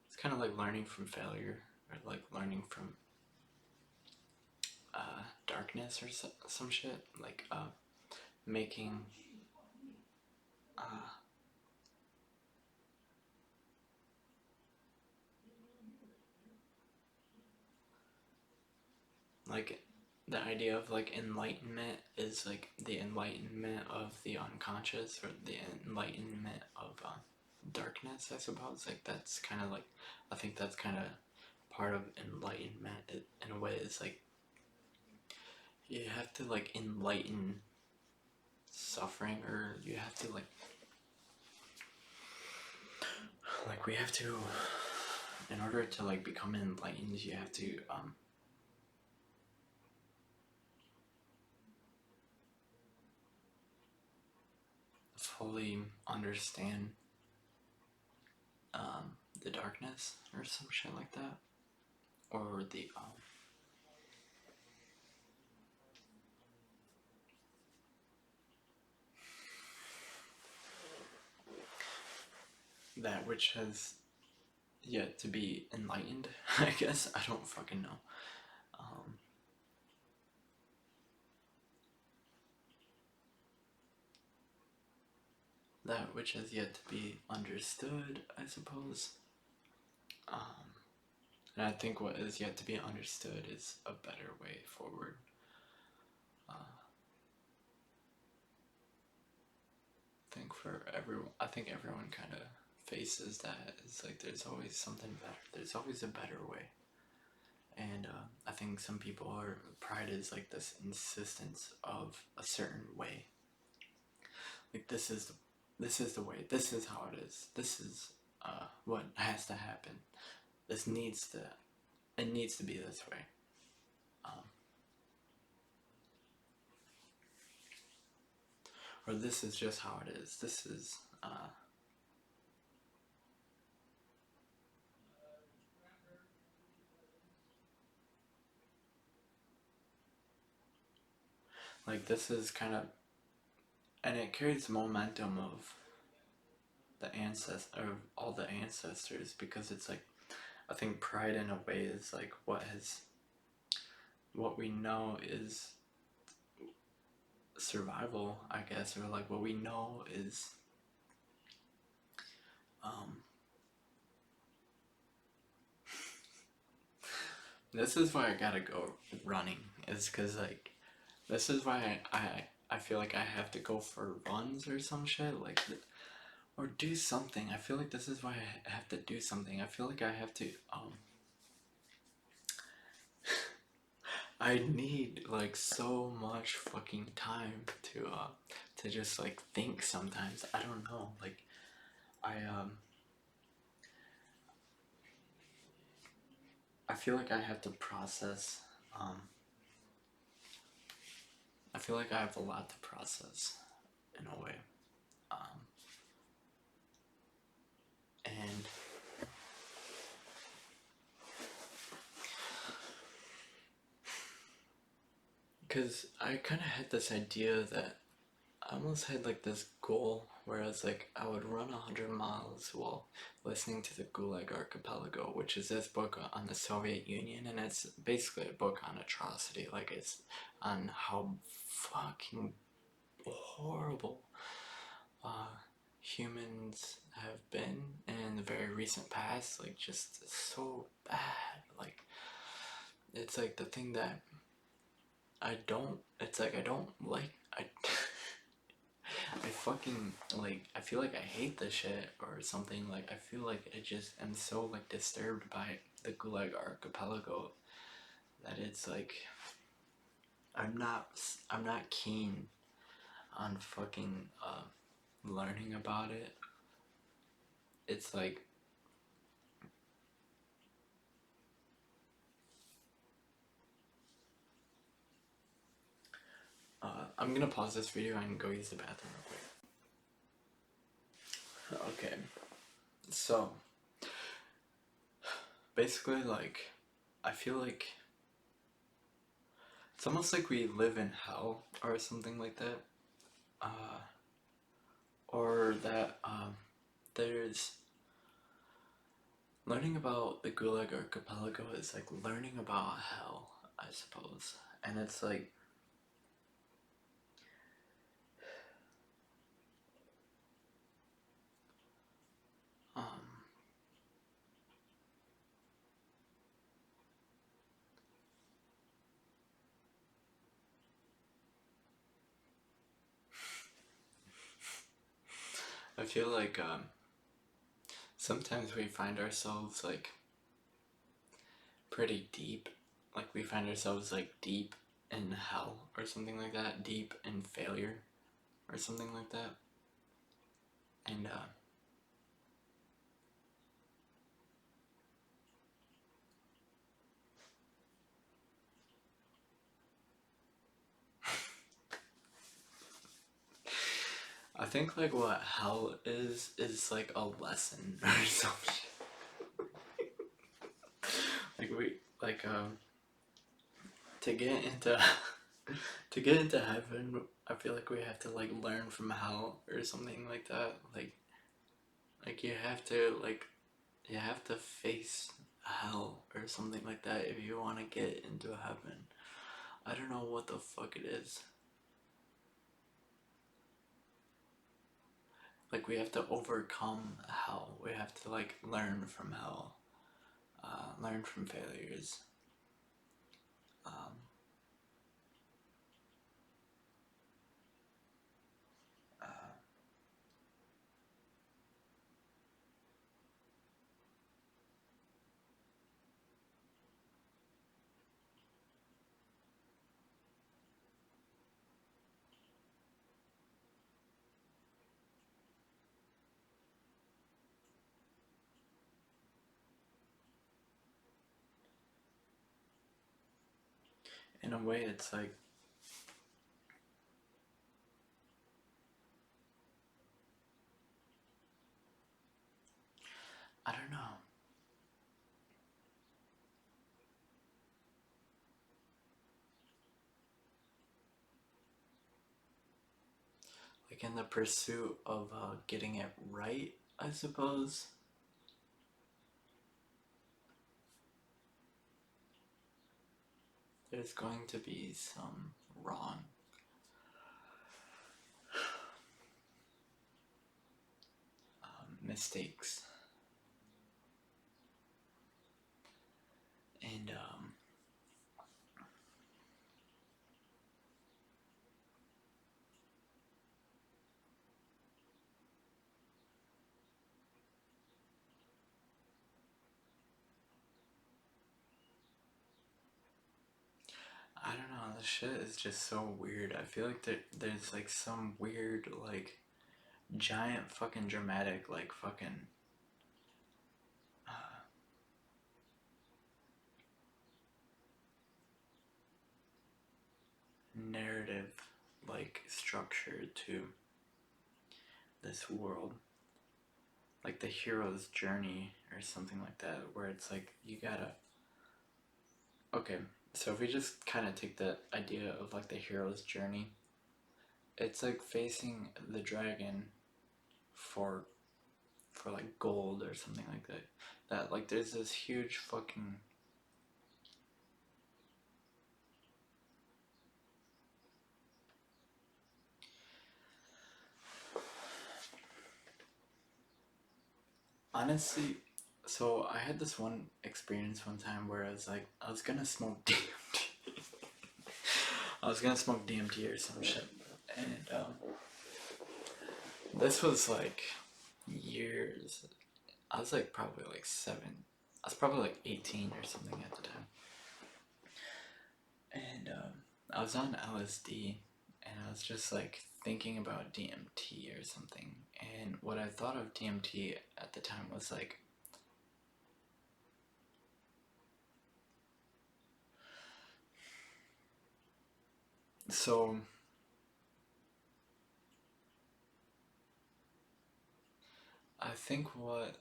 It's kind of like learning from failure, or like learning from darkness or some shit. Like making. Uh, like the idea of like enlightenment is like the enlightenment of the unconscious, or the enlightenment of darkness, I suppose. Like that's kind of like, I think that's kind of part of enlightenment in a way. Is like you have to like enlighten suffering, or you have to like we have to, in order to like become enlightened, you have to fully understand the darkness or some shit like that, or the that which has yet to be enlightened. I guess I don't fucking know. Um, that which has yet to be understood, I suppose. Um, and I think what is yet to be understood is a better way forward. I think everyone kind of faces that. It's like there's always something better. There's always a better way. And I think some people are, pride is like this insistence of a certain way. Like this is the way. This is how it is. This is what has to happen. This needs to. It needs to be this way. Um, or this is just how it is. This is Like this is kind of, and it carries momentum of the all the ancestors, because it's like, I think pride in a way is like what we know is survival, I guess, or like what we know is um this is why I gotta go running, is because like this is why I feel like I have to go for runs or some shit, like, or do something. I feel like this is why I have to do something. I feel like I have to I need like so much fucking time to just like think sometimes. I don't know. Like I I feel like I have to process um I feel like I have a lot to process in a way. Um and because I kind of had this idea that I almost had like this goal where I was like, I would run 100 miles while listening to the Gulag Archipelago, which is this book on the Soviet Union, and it's basically a book on atrocity. Like, it's on how fucking horrible humans have been in the very recent past. Like, just so bad. Like, it's like the thing that it's like I don't like, I fucking, like, I feel like I hate this shit or something. Like, I feel like I just am so, like, disturbed by the Gulag Archipelago that it's like, I'm not keen on fucking, learning about it. It's like, I'm gonna pause this video and go use the bathroom real quick. Okay, so, basically, like, I feel like it's almost like we live in hell or something like that. Or that there's learning about the Gulag Archipelago is like learning about hell, I suppose. And it's like, um, I feel like sometimes we find ourselves like pretty deep. Like we find ourselves like deep in hell or something like that, deep in failure or something like that. And I think like what hell is like a lesson or something. Like we like to get into to get into heaven, I feel like we have to like learn from hell or something like that. Like you have to face hell or something like that if you want to get into heaven. I don't know what the fuck it is. Like we have to overcome hell. We have to like learn from hell, learn from failures. Um, uh, in a way, it's like I don't know. like in the pursuit of getting it right, I suppose. There's going to be some wrong mistakes. And I don't know, the shit is just so weird. I feel like there's like some weird, like, giant fucking dramatic, like, fucking uh, narrative, like, structure to this world. Like the hero's journey or something like that, where it's like, you gotta. Okay, so if we just kind of take the idea of like the hero's journey, it's like facing the dragon for like gold or something like that. That like there's this huge fucking honestly. So I had this one experience one time where I was like, I was gonna smoke DMT. I was gonna smoke DMT or some shit, and this was like years. I was like probably like 7. I was probably like 18 or something at the time. And I was on LSD and I was just like thinking about DMT or something. And what I thought of DMT at the time was like, so I think what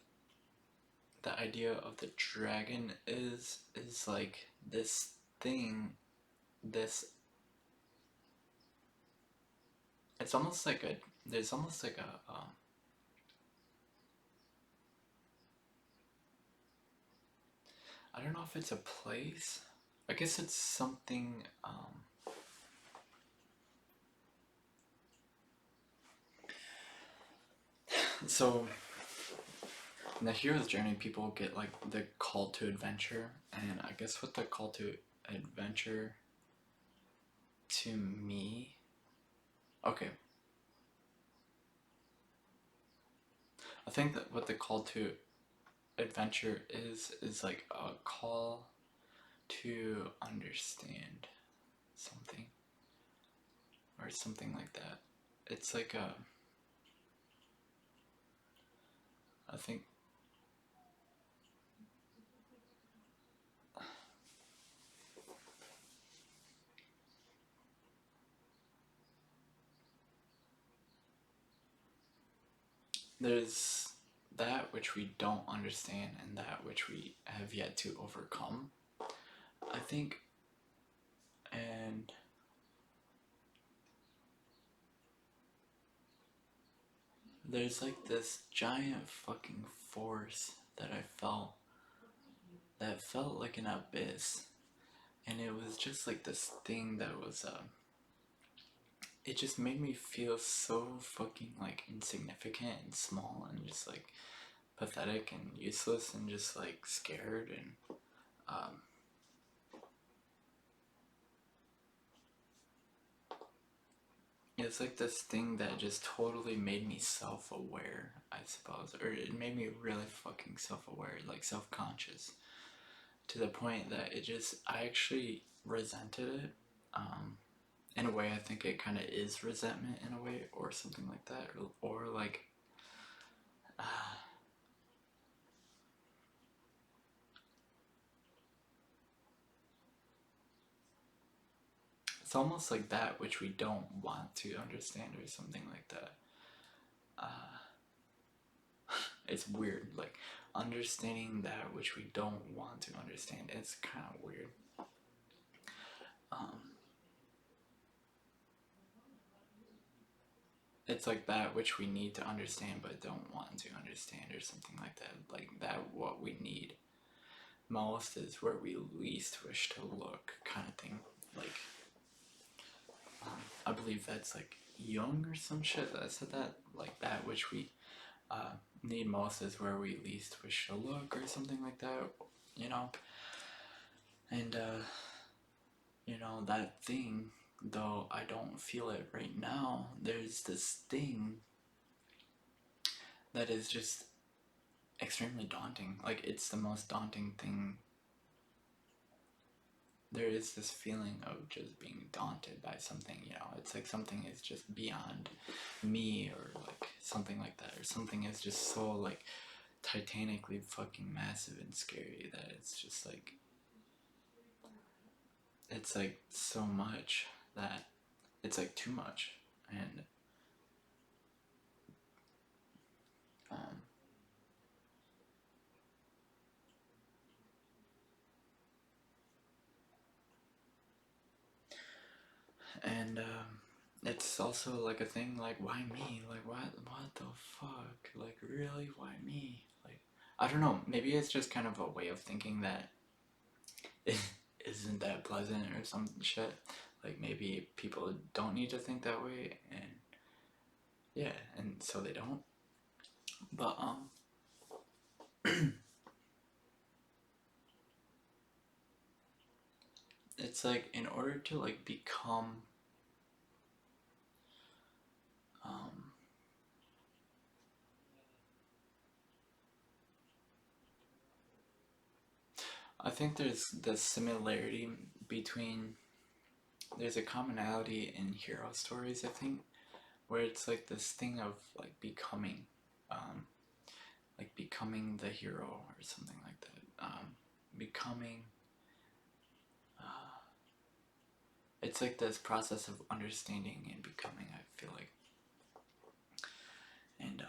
the idea of the dragon is like this thing, this, it's almost like a, there's almost like a I don't know if it's a place. I guess it's something. So in the hero's journey, people get like the call to adventure, and I guess what the call to adventure to me. Okay, I think that what the call to adventure is like a call to understand something or something like that. It's like a, I think there's that which we don't understand and that which we have yet to overcome, I think. And there's like this giant fucking force that I felt that felt like an abyss. And it was just like this thing that was, it just made me feel so fucking like insignificant and small and just like pathetic and useless and just like scared. And it's like this thing that just totally made me self-aware, I suppose, or it made me really fucking self-aware, like self-conscious, to the point that it just, I actually resented it. In a way, I think it kind of is resentment in a way, or something like that, or like, uh, it's almost like that which we don't want to understand, or something like that. Uh, it's weird, like understanding that which we don't want to understand. It's kind of weird. Um, it's like that which we need to understand but don't want to understand, or something like that. Like that what we need most is where we least wish to look, kind of thing. Like, I believe that's like Jung or some shit that said that. Like that which we need most is where we least wish to look, or something like that. You know, and that thing. Though I don't feel it right now, there's this thing that is just extremely daunting. Like, it's the most daunting thing. There is this feeling of just being daunted by something, it's like something is just beyond me, or like something like that, or something is just so like titanically fucking massive and scary that it's just like, it's like so much that it's like too much. And um and it's also like a thing, like, why me? Like, what the fuck? Like, really, why me? Like, I don't know, maybe it's just kind of a way of thinking that it isn't that pleasant or some shit. Like, maybe people don't need to think that way, and yeah, and so they don't. But it's like, in order to like become um I think there's the similarity between, there's a commonality in hero stories, I think, where it's like this thing of like becoming, um like becoming the hero or something like that. Becoming, uh it's like this process of understanding and becoming, I feel like. And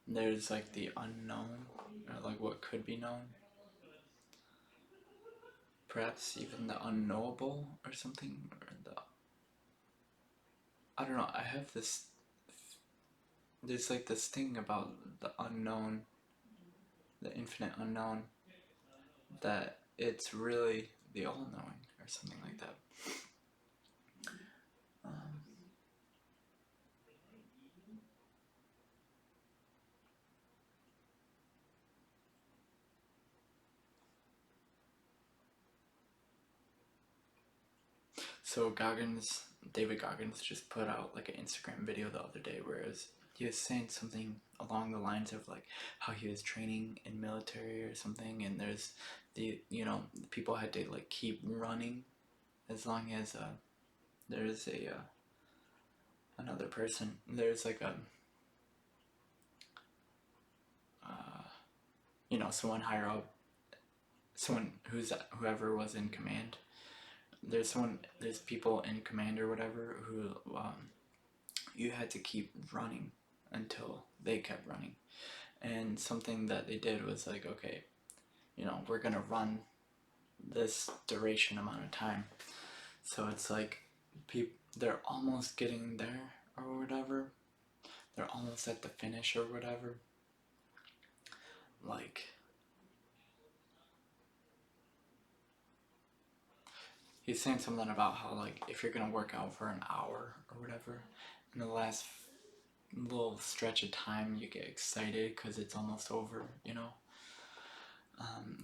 there's like the unknown, or like what could be known, perhaps even the unknowable or something, or the, I don't know, I have this, there's like this thing about the unknown, the infinite unknown, that it's really the all-knowing or something like that. um, So David Goggins just put out like an Instagram video the other day, whereas he was saying something along the lines of like how he was training in military or something, and there's people had to like keep running as long as there's a another person. There's like a someone higher up, someone whoever was in command. There's people in command or whatever who you had to keep running until they kept running. And something that they did was like, okay, we're gonna run this duration amount of time. So it's like they're almost getting there or whatever. They're almost at the finish or whatever. Like, he's saying something about how, like, if you're gonna work out for an hour or whatever, in the last little stretch of time you get excited because it's almost over,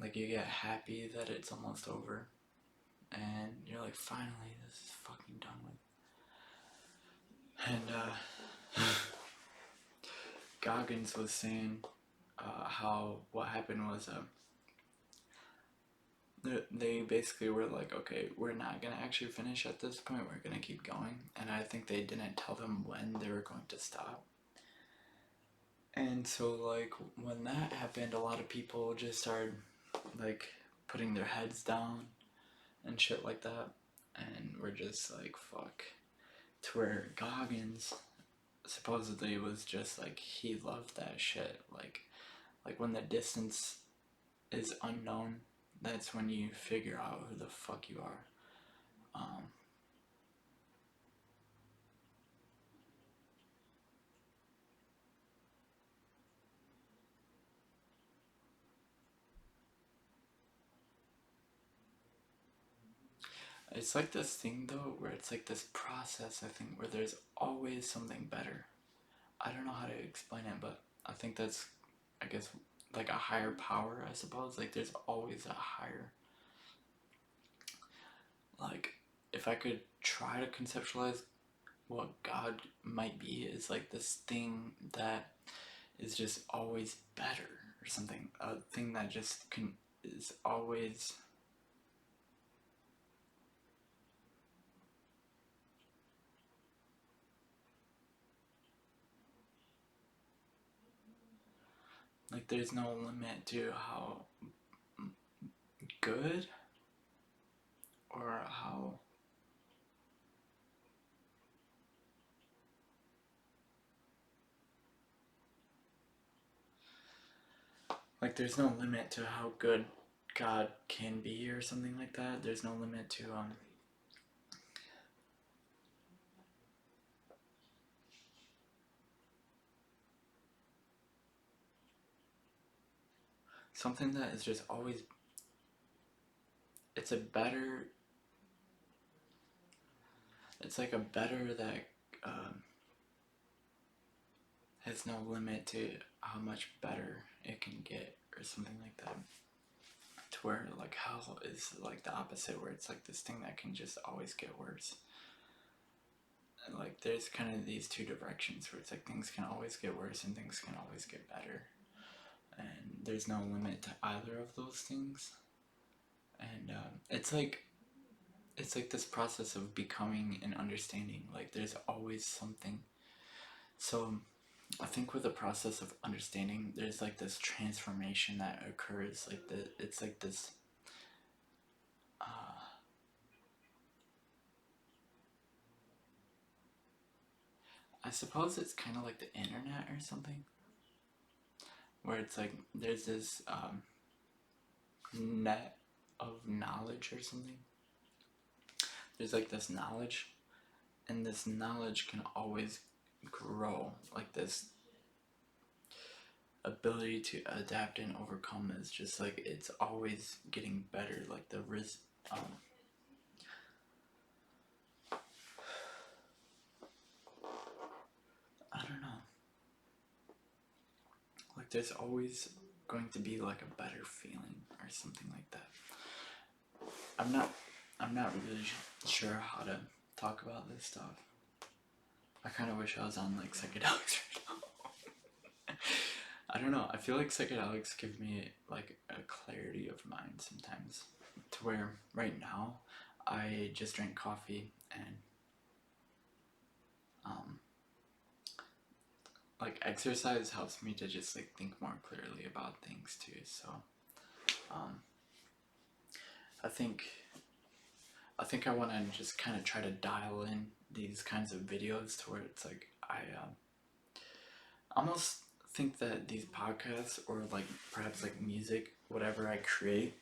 like, you get happy that it's almost over, and you're like, finally, this is fucking done with. And Goggins was saying how what happened was they basically were like, okay, we're not gonna actually finish at this point, we're gonna keep going. And I think they didn't tell them when they were going to stop. And so, like, when that happened, a lot of people just started like putting their heads down and shit like that, and we're just like, fuck. To where Goggins supposedly was just like, he loved that shit. Like when the distance is unknown, that's when you figure out who the fuck you are. It's like this thing though, where it's like this process, I think, where there's always something better. I don't know how to explain it, but I think that's, I guess, like a higher power, I suppose. Like there's always a higher, like, if I could try to conceptualize what God might be, is like this thing that is just always better or something. A thing that just can is always like there's no limit to how good or how like there's no limit to how good God can be or something like that. There's no limit to something that is just always, it's a better, it's like a better that um, has no limit to how much better it can get or something like that. To where like hell is like the opposite, where it's like this thing that can just always get worse. And like there's kind of these two directions where it's like things can always get worse and things can always get better, and there's no limit to either of those things. And it's like this process of becoming and understanding. Like there's always something. So I think with the process of understanding, there's like this transformation that occurs. Like it's like this. Uh, I suppose it's kind of like the internet or something, where it's like there's this net of knowledge or something. There's like this knowledge, and this knowledge can always grow. Like this ability to adapt and overcome is just like it's always getting better. Like um, I don't know. Like there's always going to be like a better feeling or something like that. I'm not I'm not really sure how to talk about this stuff. I kind of wish I was on like psychedelics right now. I don't know. I feel like psychedelics give me like a clarity of mind sometimes. To where right now I just drink coffee and um, like exercise helps me to just like think more clearly about things too. So um, I think I want to just kind of try to dial in these kinds of videos to where it's like I almost think that these podcasts or like perhaps like music, whatever I create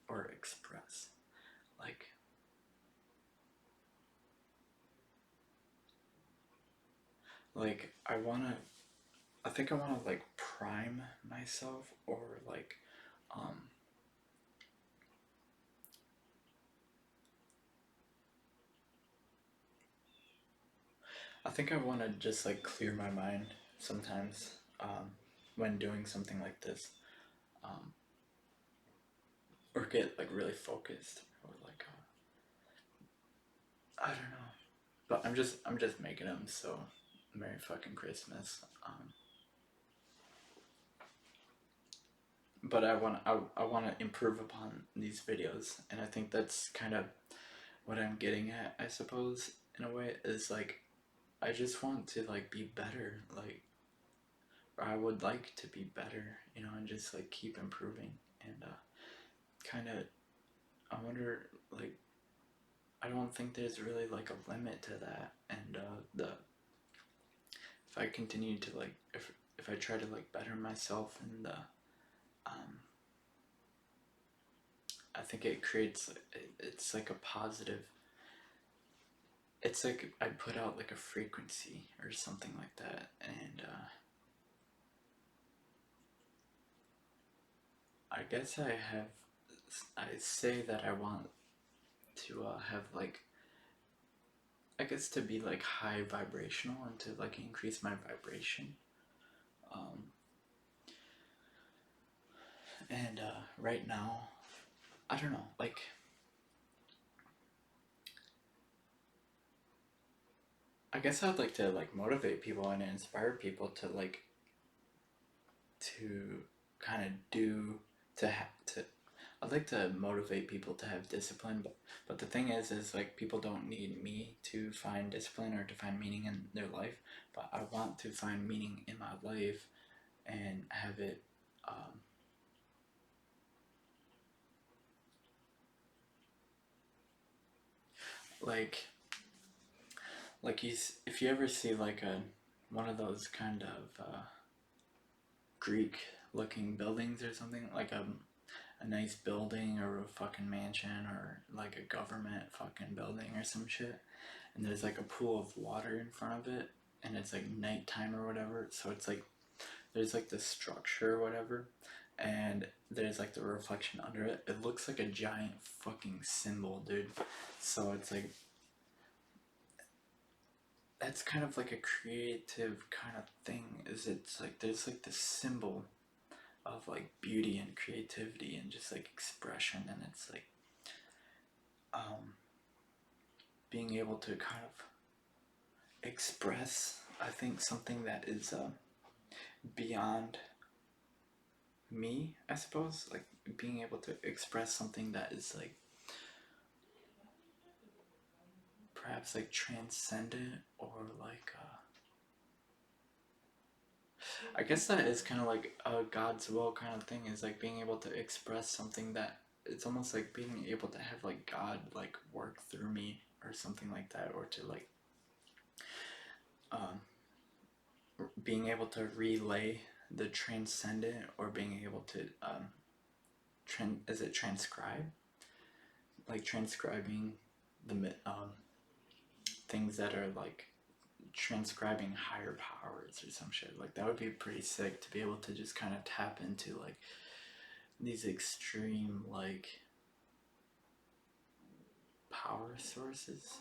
or express, like I think I wanna like prime myself or like um I think I wanna just like clear my mind sometimes when doing something like this. Um or get like really focused or like I don't know. But I'm just making them, so Merry fucking Christmas. But I want to improve upon these videos, and I think that's kind of what I'm getting at, I suppose, in a way, is like I just want to like be better, like, or I would like to be better, you know, and just like keep improving. And kind of I wonder, like, I don't think there's really like a limit to that. And the if I continue to like if I try to like better myself, and um I think it creates, it's like a positive, it's like I put out like a frequency or something like that. And I guess I have I say that I want to have like, I guess to be like high vibrational and to like increase my vibration. Um, and right now, I don't know, like I guess I'd like to like motivate people and inspire people to like to kind of do to I'd like to motivate people to have discipline, but the thing is like people don't need me to find discipline or to find meaning in their life, but I want to find meaning in my life and have it like if you ever see like a one of those kind of Greek looking buildings or something like a nice building or a fucking mansion or like a government fucking building or some shit, and there's like a pool of water in front of it, and it's like nighttime or whatever, so it's like there's like the structure or whatever, and there's like the reflection under it. It looks like a giant fucking symbol, dude. So it's like that's kind of like a creative kind of thing. Is it's like there's like this symbol of like beauty and creativity and just like expression, and it's like um, being able to kind of express, I think, something that is beyond me, I suppose, like being able to express something that is like perhaps like transcendent or like I guess that is kind of like a God's will kind of thing, is like being able to express something that it's almost like being able to have like God like work through me or something like that, or to like um, being able to relay the transcendent, or being able to is it transcribe, like transcribing the things that are like transcribing higher powers or some shit. Like that would be pretty sick to be able to just kind of tap into like these extreme like power sources,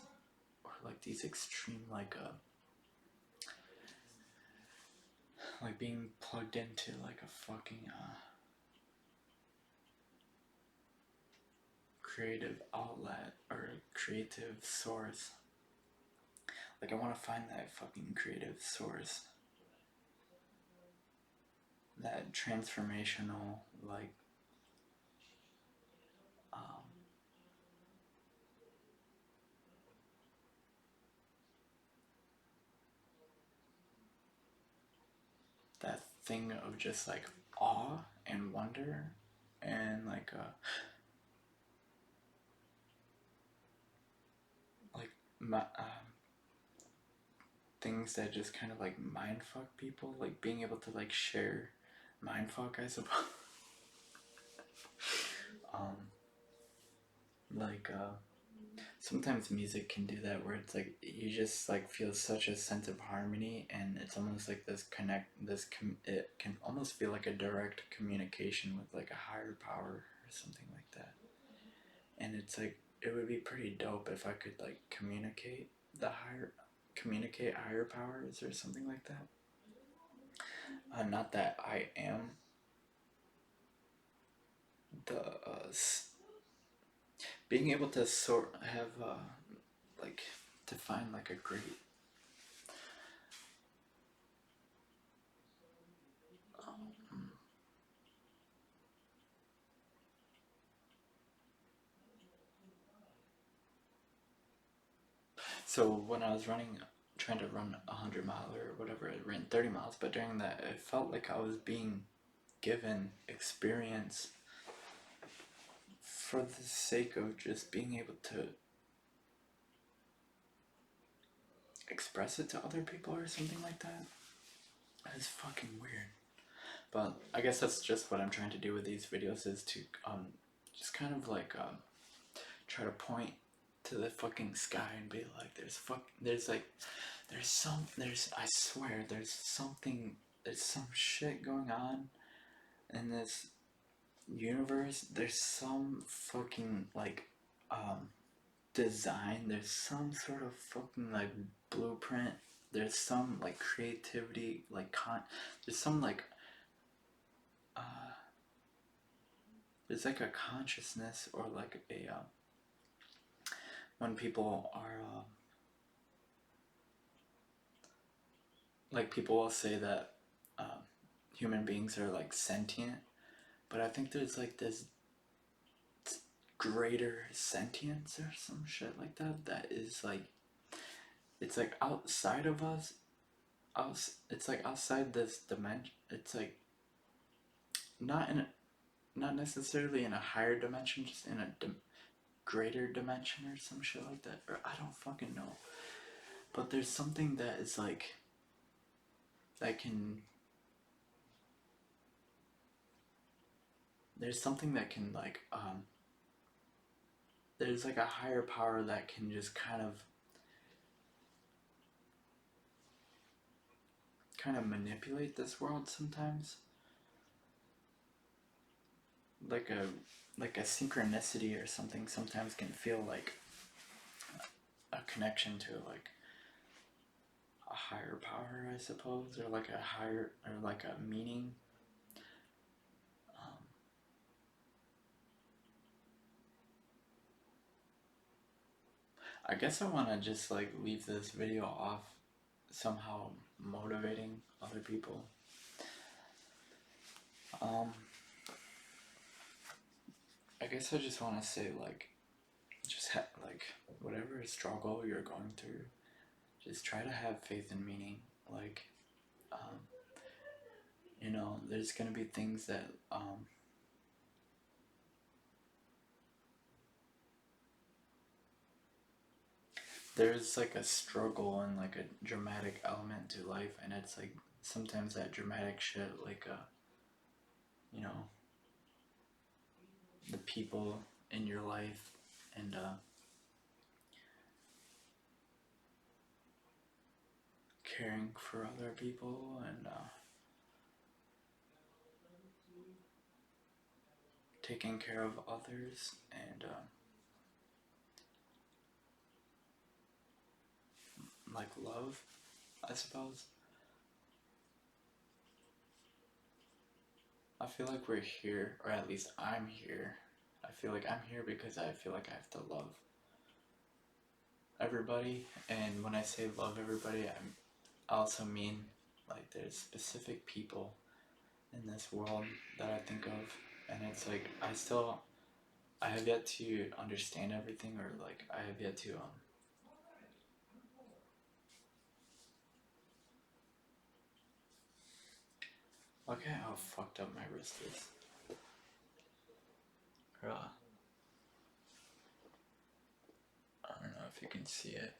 or like these extreme like being plugged into like a fucking creative outlet or creative source. Like I want to find that fucking creative source, that transformational like um, that thing of just like awe and wonder, and like things that just kind of like mind fuck people, like being able to like share mind fuck, I suppose. um, like sometimes music can do that, where it's like you just like feel such a sense of harmony, and it's almost like it can almost feel like a direct communication with like a higher power or something like that. And it's like it would be pretty dope if I could like communicate higher powers or something like that. Not that I am the being able to sort have like to find like a great um, so when I was trying to run 100 mile or whatever, I ran 30 miles, but during that it felt like I was being given experience for the sake of just being able to express it to other people or something like that. It's fucking weird. But I guess that's just what I'm trying to do with these videos, is to just kind of like try to point to the fucking sky and be like, there's I swear there's some shit going on in this universe, there's some fucking like design, there's some sort of fucking like blueprint, there's some like creativity, like there's some like uh there's like a consciousness or like a when people are like people will say that um, human beings are like sentient, but I think there's like this greater sentience or some shit like that that is like it's like outside of us. It's like outside this dimension. It's like not in a, not necessarily in a higher dimension, just in a greater dimension or some shit like that. Or I don't fucking know. But there's something that is like that can. There's something that can like there's like a higher power that can just kind of manipulate this world sometimes, like a synchronicity or something sometimes can feel like a connection to like a higher power, I suppose, or like a higher or like a meaning. um, I guess I want to just like leave this video off somehow motivating other people. um I guess I just want to say like just like whatever struggle you're going through, just try to have faith and meaning. Like um, there's gonna be things that there's like a struggle and like a dramatic element to life, and it's like sometimes that dramatic shit, like you know, the people in your life and caring for other people and taking care of others and like love, I suppose. I feel like we're here, or at least I'm here. I feel like I'm here because I feel like I have to love everybody. And when I say love everybody, I also mean like there's specific people in this world that I think of, and it's like I have yet to understand everything, or like I have yet to look at how fucked up my wrist is. I don't know if you can see it.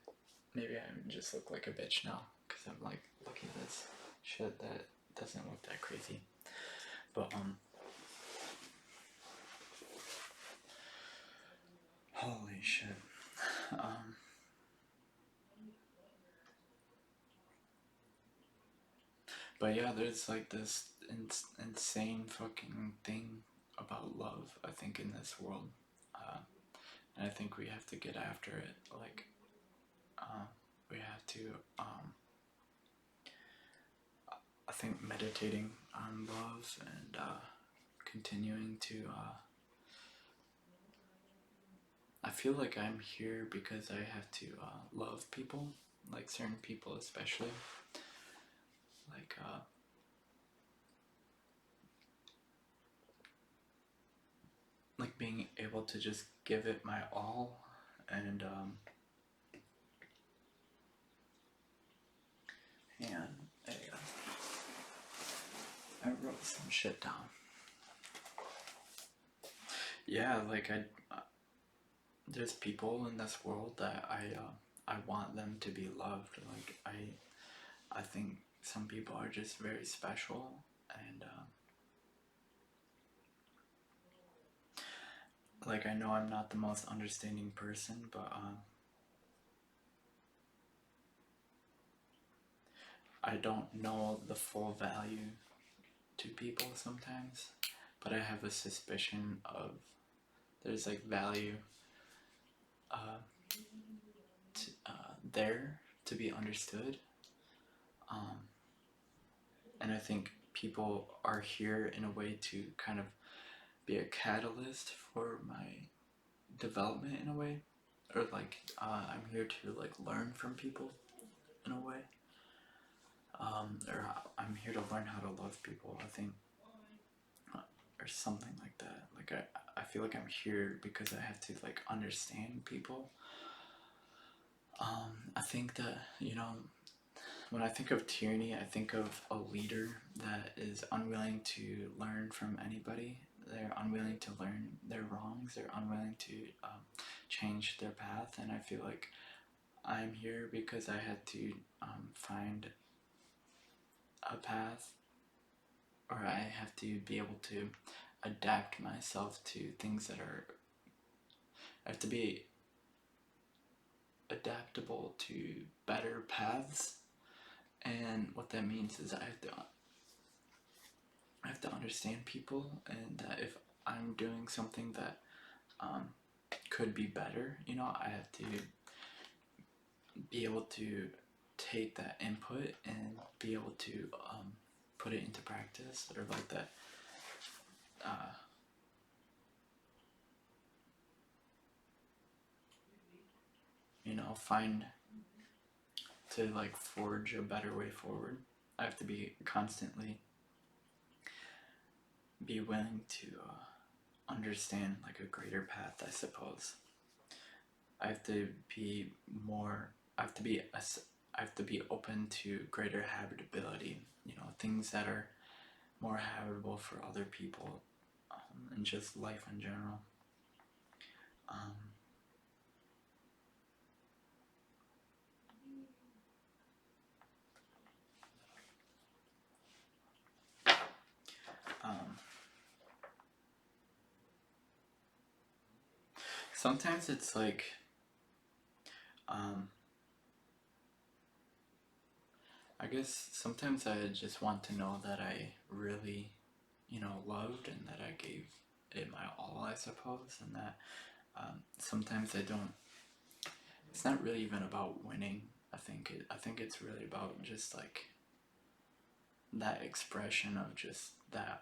Maybe I just look like a bitch now because I'm like looking at this shit that doesn't look that crazy. But holy shit. Um, but yeah, there's like this insane fucking thing about love, I think, in this world. Uh, and I think we have to get after it. Like, we have to, I think, meditating on love and continuing to. I feel like I'm here because I have to love people, like certain people especially. Like being able to just give it my all and and I wrote some shit down. Yeah, like there's people in this world that I want them to be loved. Like I think some people are just very special, and like I know I'm not the most understanding person, but I don't know the full value to people sometimes, but I have a suspicion of there's like value uh, there to be understood. Um, and I think people are here in a way to kind of be a catalyst for my development in a way, or like I'm here to like learn from people in a way, or I'm here to learn how to love people. I think, or something like that. Like I feel like I'm here because I have to like understand people. I think that when I think of tyranny, I think of a leader that is unwilling to learn from anybody. They're unwilling to learn their wrongs. They're unwilling to change their path. And I feel like I'm here because I had to find a path, or I have to be able to adapt myself to things that are. I have to be adaptable to better paths. And what that means is I have to understand people, and that if I'm doing something that could be better, I have to be able to take that input and be able to put it into practice, or like that. Find to like forge a better way forward. I have to be constantly be willing to understand like a greater path, I suppose. I have to be more. I have to be. I have to be open to greater habitability. Things that are more habitable for other people, and just life in general. Um, um, Sometimes it's like, um, I guess sometimes I just want to know that I really, loved, and that I gave it my all, I suppose, and that sometimes I don't. It's not really even about winning. I think it's really about just like that expression of just that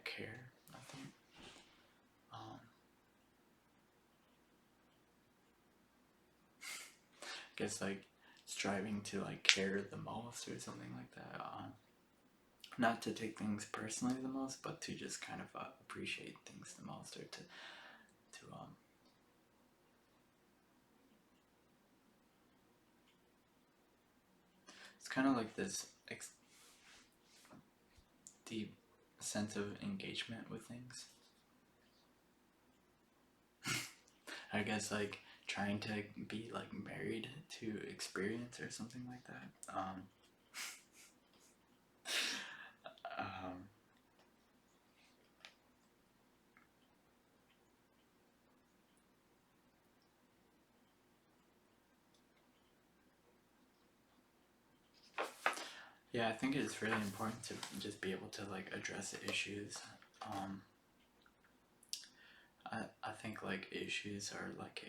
care. I think. Um, guess like striving to like care the most or something like that. Not to take things personally the most, but to just kind of appreciate things the most, or to it's kind of like this deep sense of engagement with things. I guess like trying to be like married to experience or something like that. Um, yeah, I think it's really important to just be able to like address the issues. Um, I think like issues are like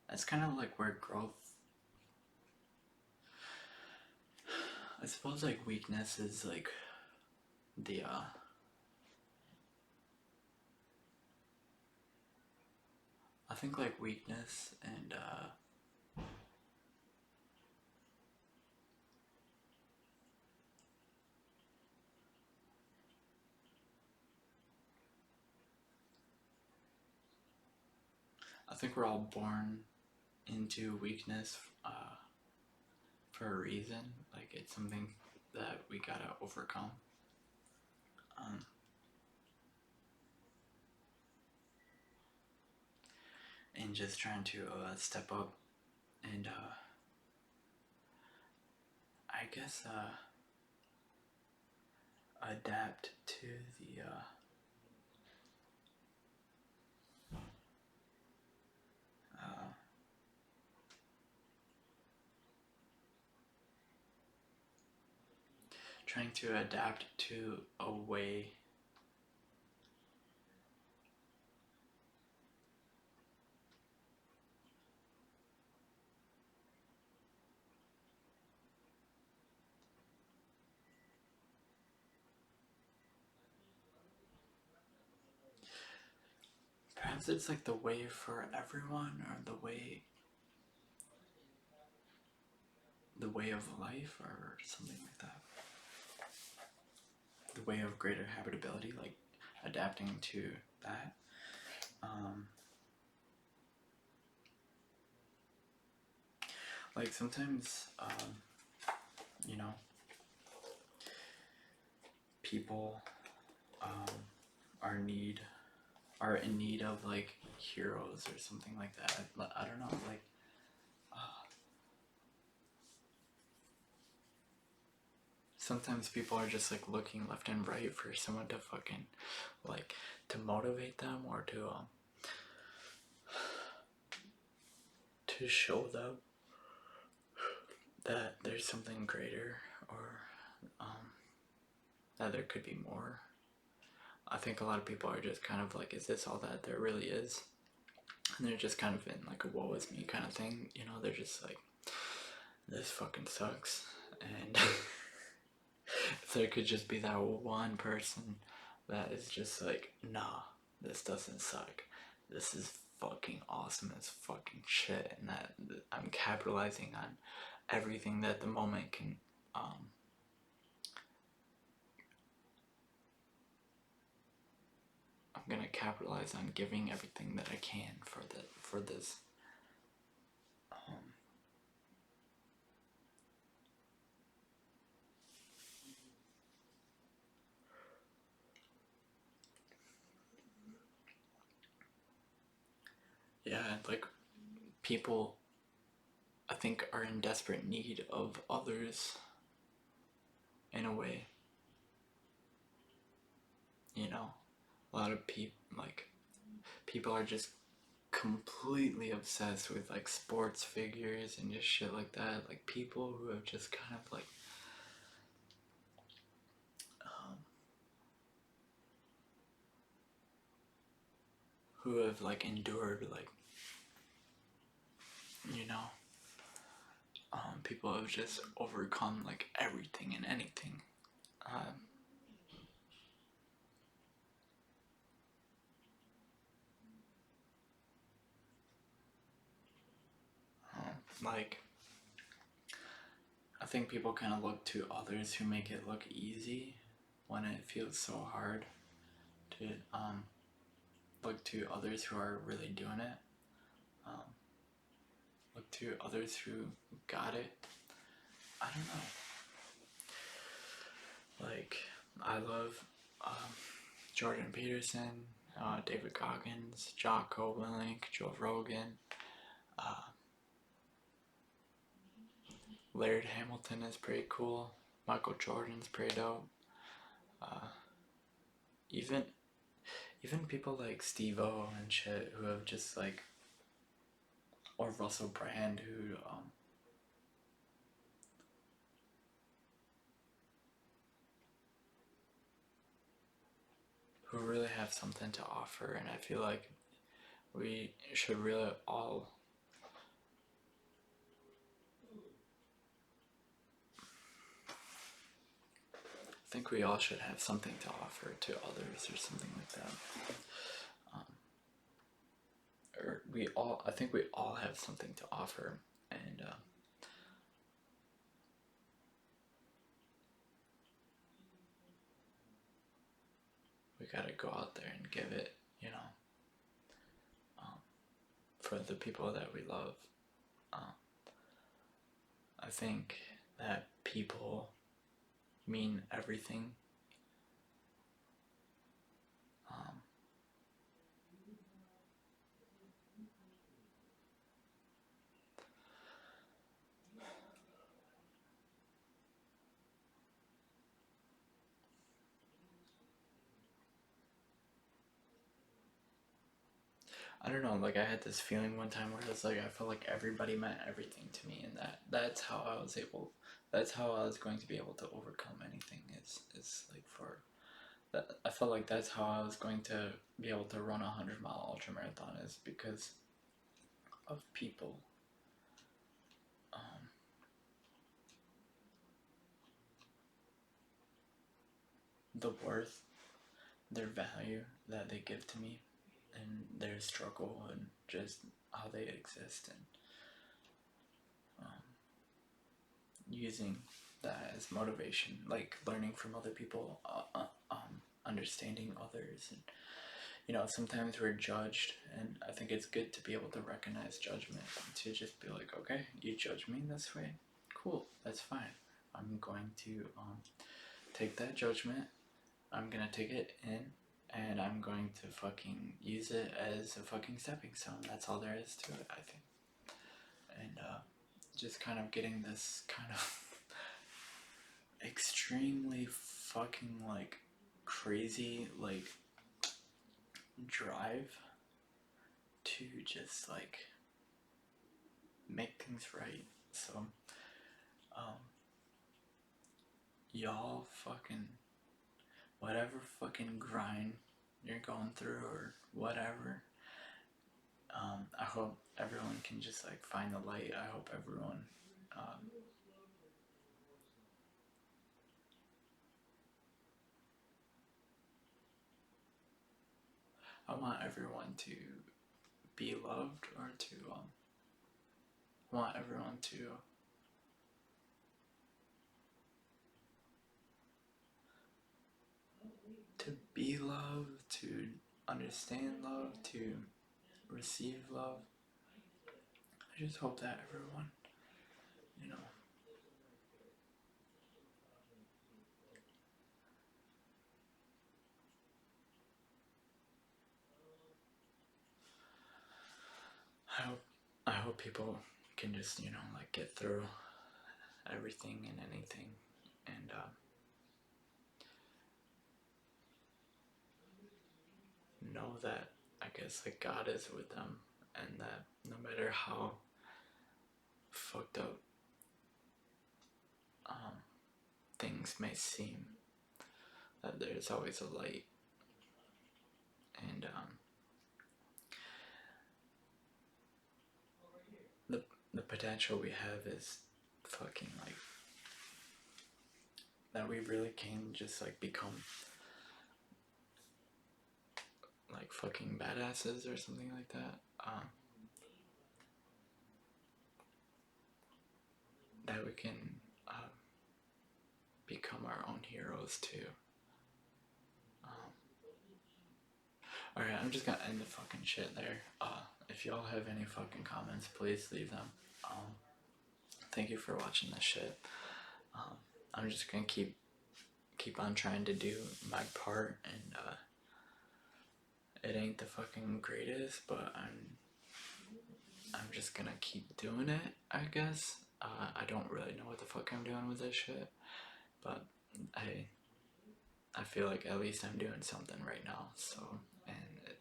that's kind of like where growth. I suppose like weakness is like the I think like weakness and I think we're all born into weakness for a reason. Like it's something that we gotta overcome. Um, and just trying to step up and I guess adapt to the uh, trying to adapt to a way. Perhaps it's like the way for everyone, or the way of life, or something like that. The way of greater habitability, like adapting to that. Like sometimes, you know, people are in need of like heroes or something like that. I don't know, like sometimes people are just like looking left and right for someone to fucking like to motivate them, or to show them that there's something greater, or that there could be more. I think a lot of people are just kind of like, is this all that there really is? And they're just kind of in like a woe is me kind of thing, you know. They're just like, this fucking sucks. And if there could just be that one person that is just like, nah, this doesn't suck, this is fucking awesome as fucking shit, and that I'm capitalizing on everything that the moment can I'm gonna capitalize on giving everything that I can for this. Yeah, like people, I think, are in desperate need of others in a way. You know, a lot of people are just completely obsessed with like sports figures and just shit like that. Like people who have just kind of like who have like endured like, you know, people have just overcome like everything and anything. Like I think people kind of look to others who make it look easy when it feels so hard to look to others who are really doing it. Look to others who got it. I don't know. Like, I love Jordan Peterson, David Goggins, Jocko Willink, Joe Rogan. Laird Hamilton is pretty cool. Michael Jordan's pretty dope. Even people like Steve-O and shit who have just like, or Russell Brand who really have something to offer, and I feel like we should really all I think we all should have something to offer to others, or something like that. I think we all have something to offer, and we gotta go out there and give it, you know, for the people that we love. I think that people mean everything. I don't know, like I had this feeling one time where it was like I felt like everybody meant everything to me, and that's how I was able. That's how I was going to be able to overcome anything. Is like for that. I felt like that's how I was going to be able to run a 100-mile ultra marathon, is because of people. Um, the worth, their value that they give to me, and their struggle, and just how they exist, and um, using that as motivation, like learning from other people, understanding others, and sometimes we're judged, and I think it's good to be able to recognize judgment, and to just be like, okay, you judge me this way, cool, that's fine. I'm going to take that judgment, I'm gonna take it in, and I'm going to fucking use it as a fucking stepping stone. That's all there is to it, I think. And just kind of getting this kind of extremely fucking like crazy like drive to just like make things right. So um y'all fucking whatever fucking grind you're going through or whatever, I hope everyone can just like find the light. I hope everyone I want everyone to be loved, or to want everyone to be loved, to understand love, to receive love. I just hope that everyone, you know, I hope people can just, like get through everything and anything, and know that, I guess, like God is with them, and that no matter how fucked up things may seem, that there's always a light, and the potential we have is fucking like that. We really can just like become like fucking badasses or something like that. That we can become our own heroes too. Alright, I'm just gonna end the fucking shit there. If y'all have any fucking comments, please leave them. Thank you for watching this shit. I'm just gonna keep on trying to do my part, and it ain't the fucking greatest, but I'm just gonna keep doing it, I guess. I don't really know what the fuck I'm doing with this shit, but I feel like at least I'm doing something right now. So, and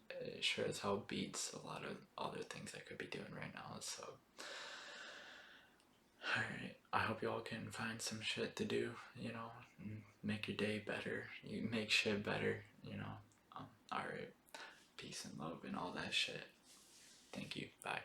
it sure as hell beats a lot of other things I could be doing right now. So, alright, I hope y'all can find some shit to do, and make your day better. You make shit better, alright, peace and love and all that shit. Thank you, bye.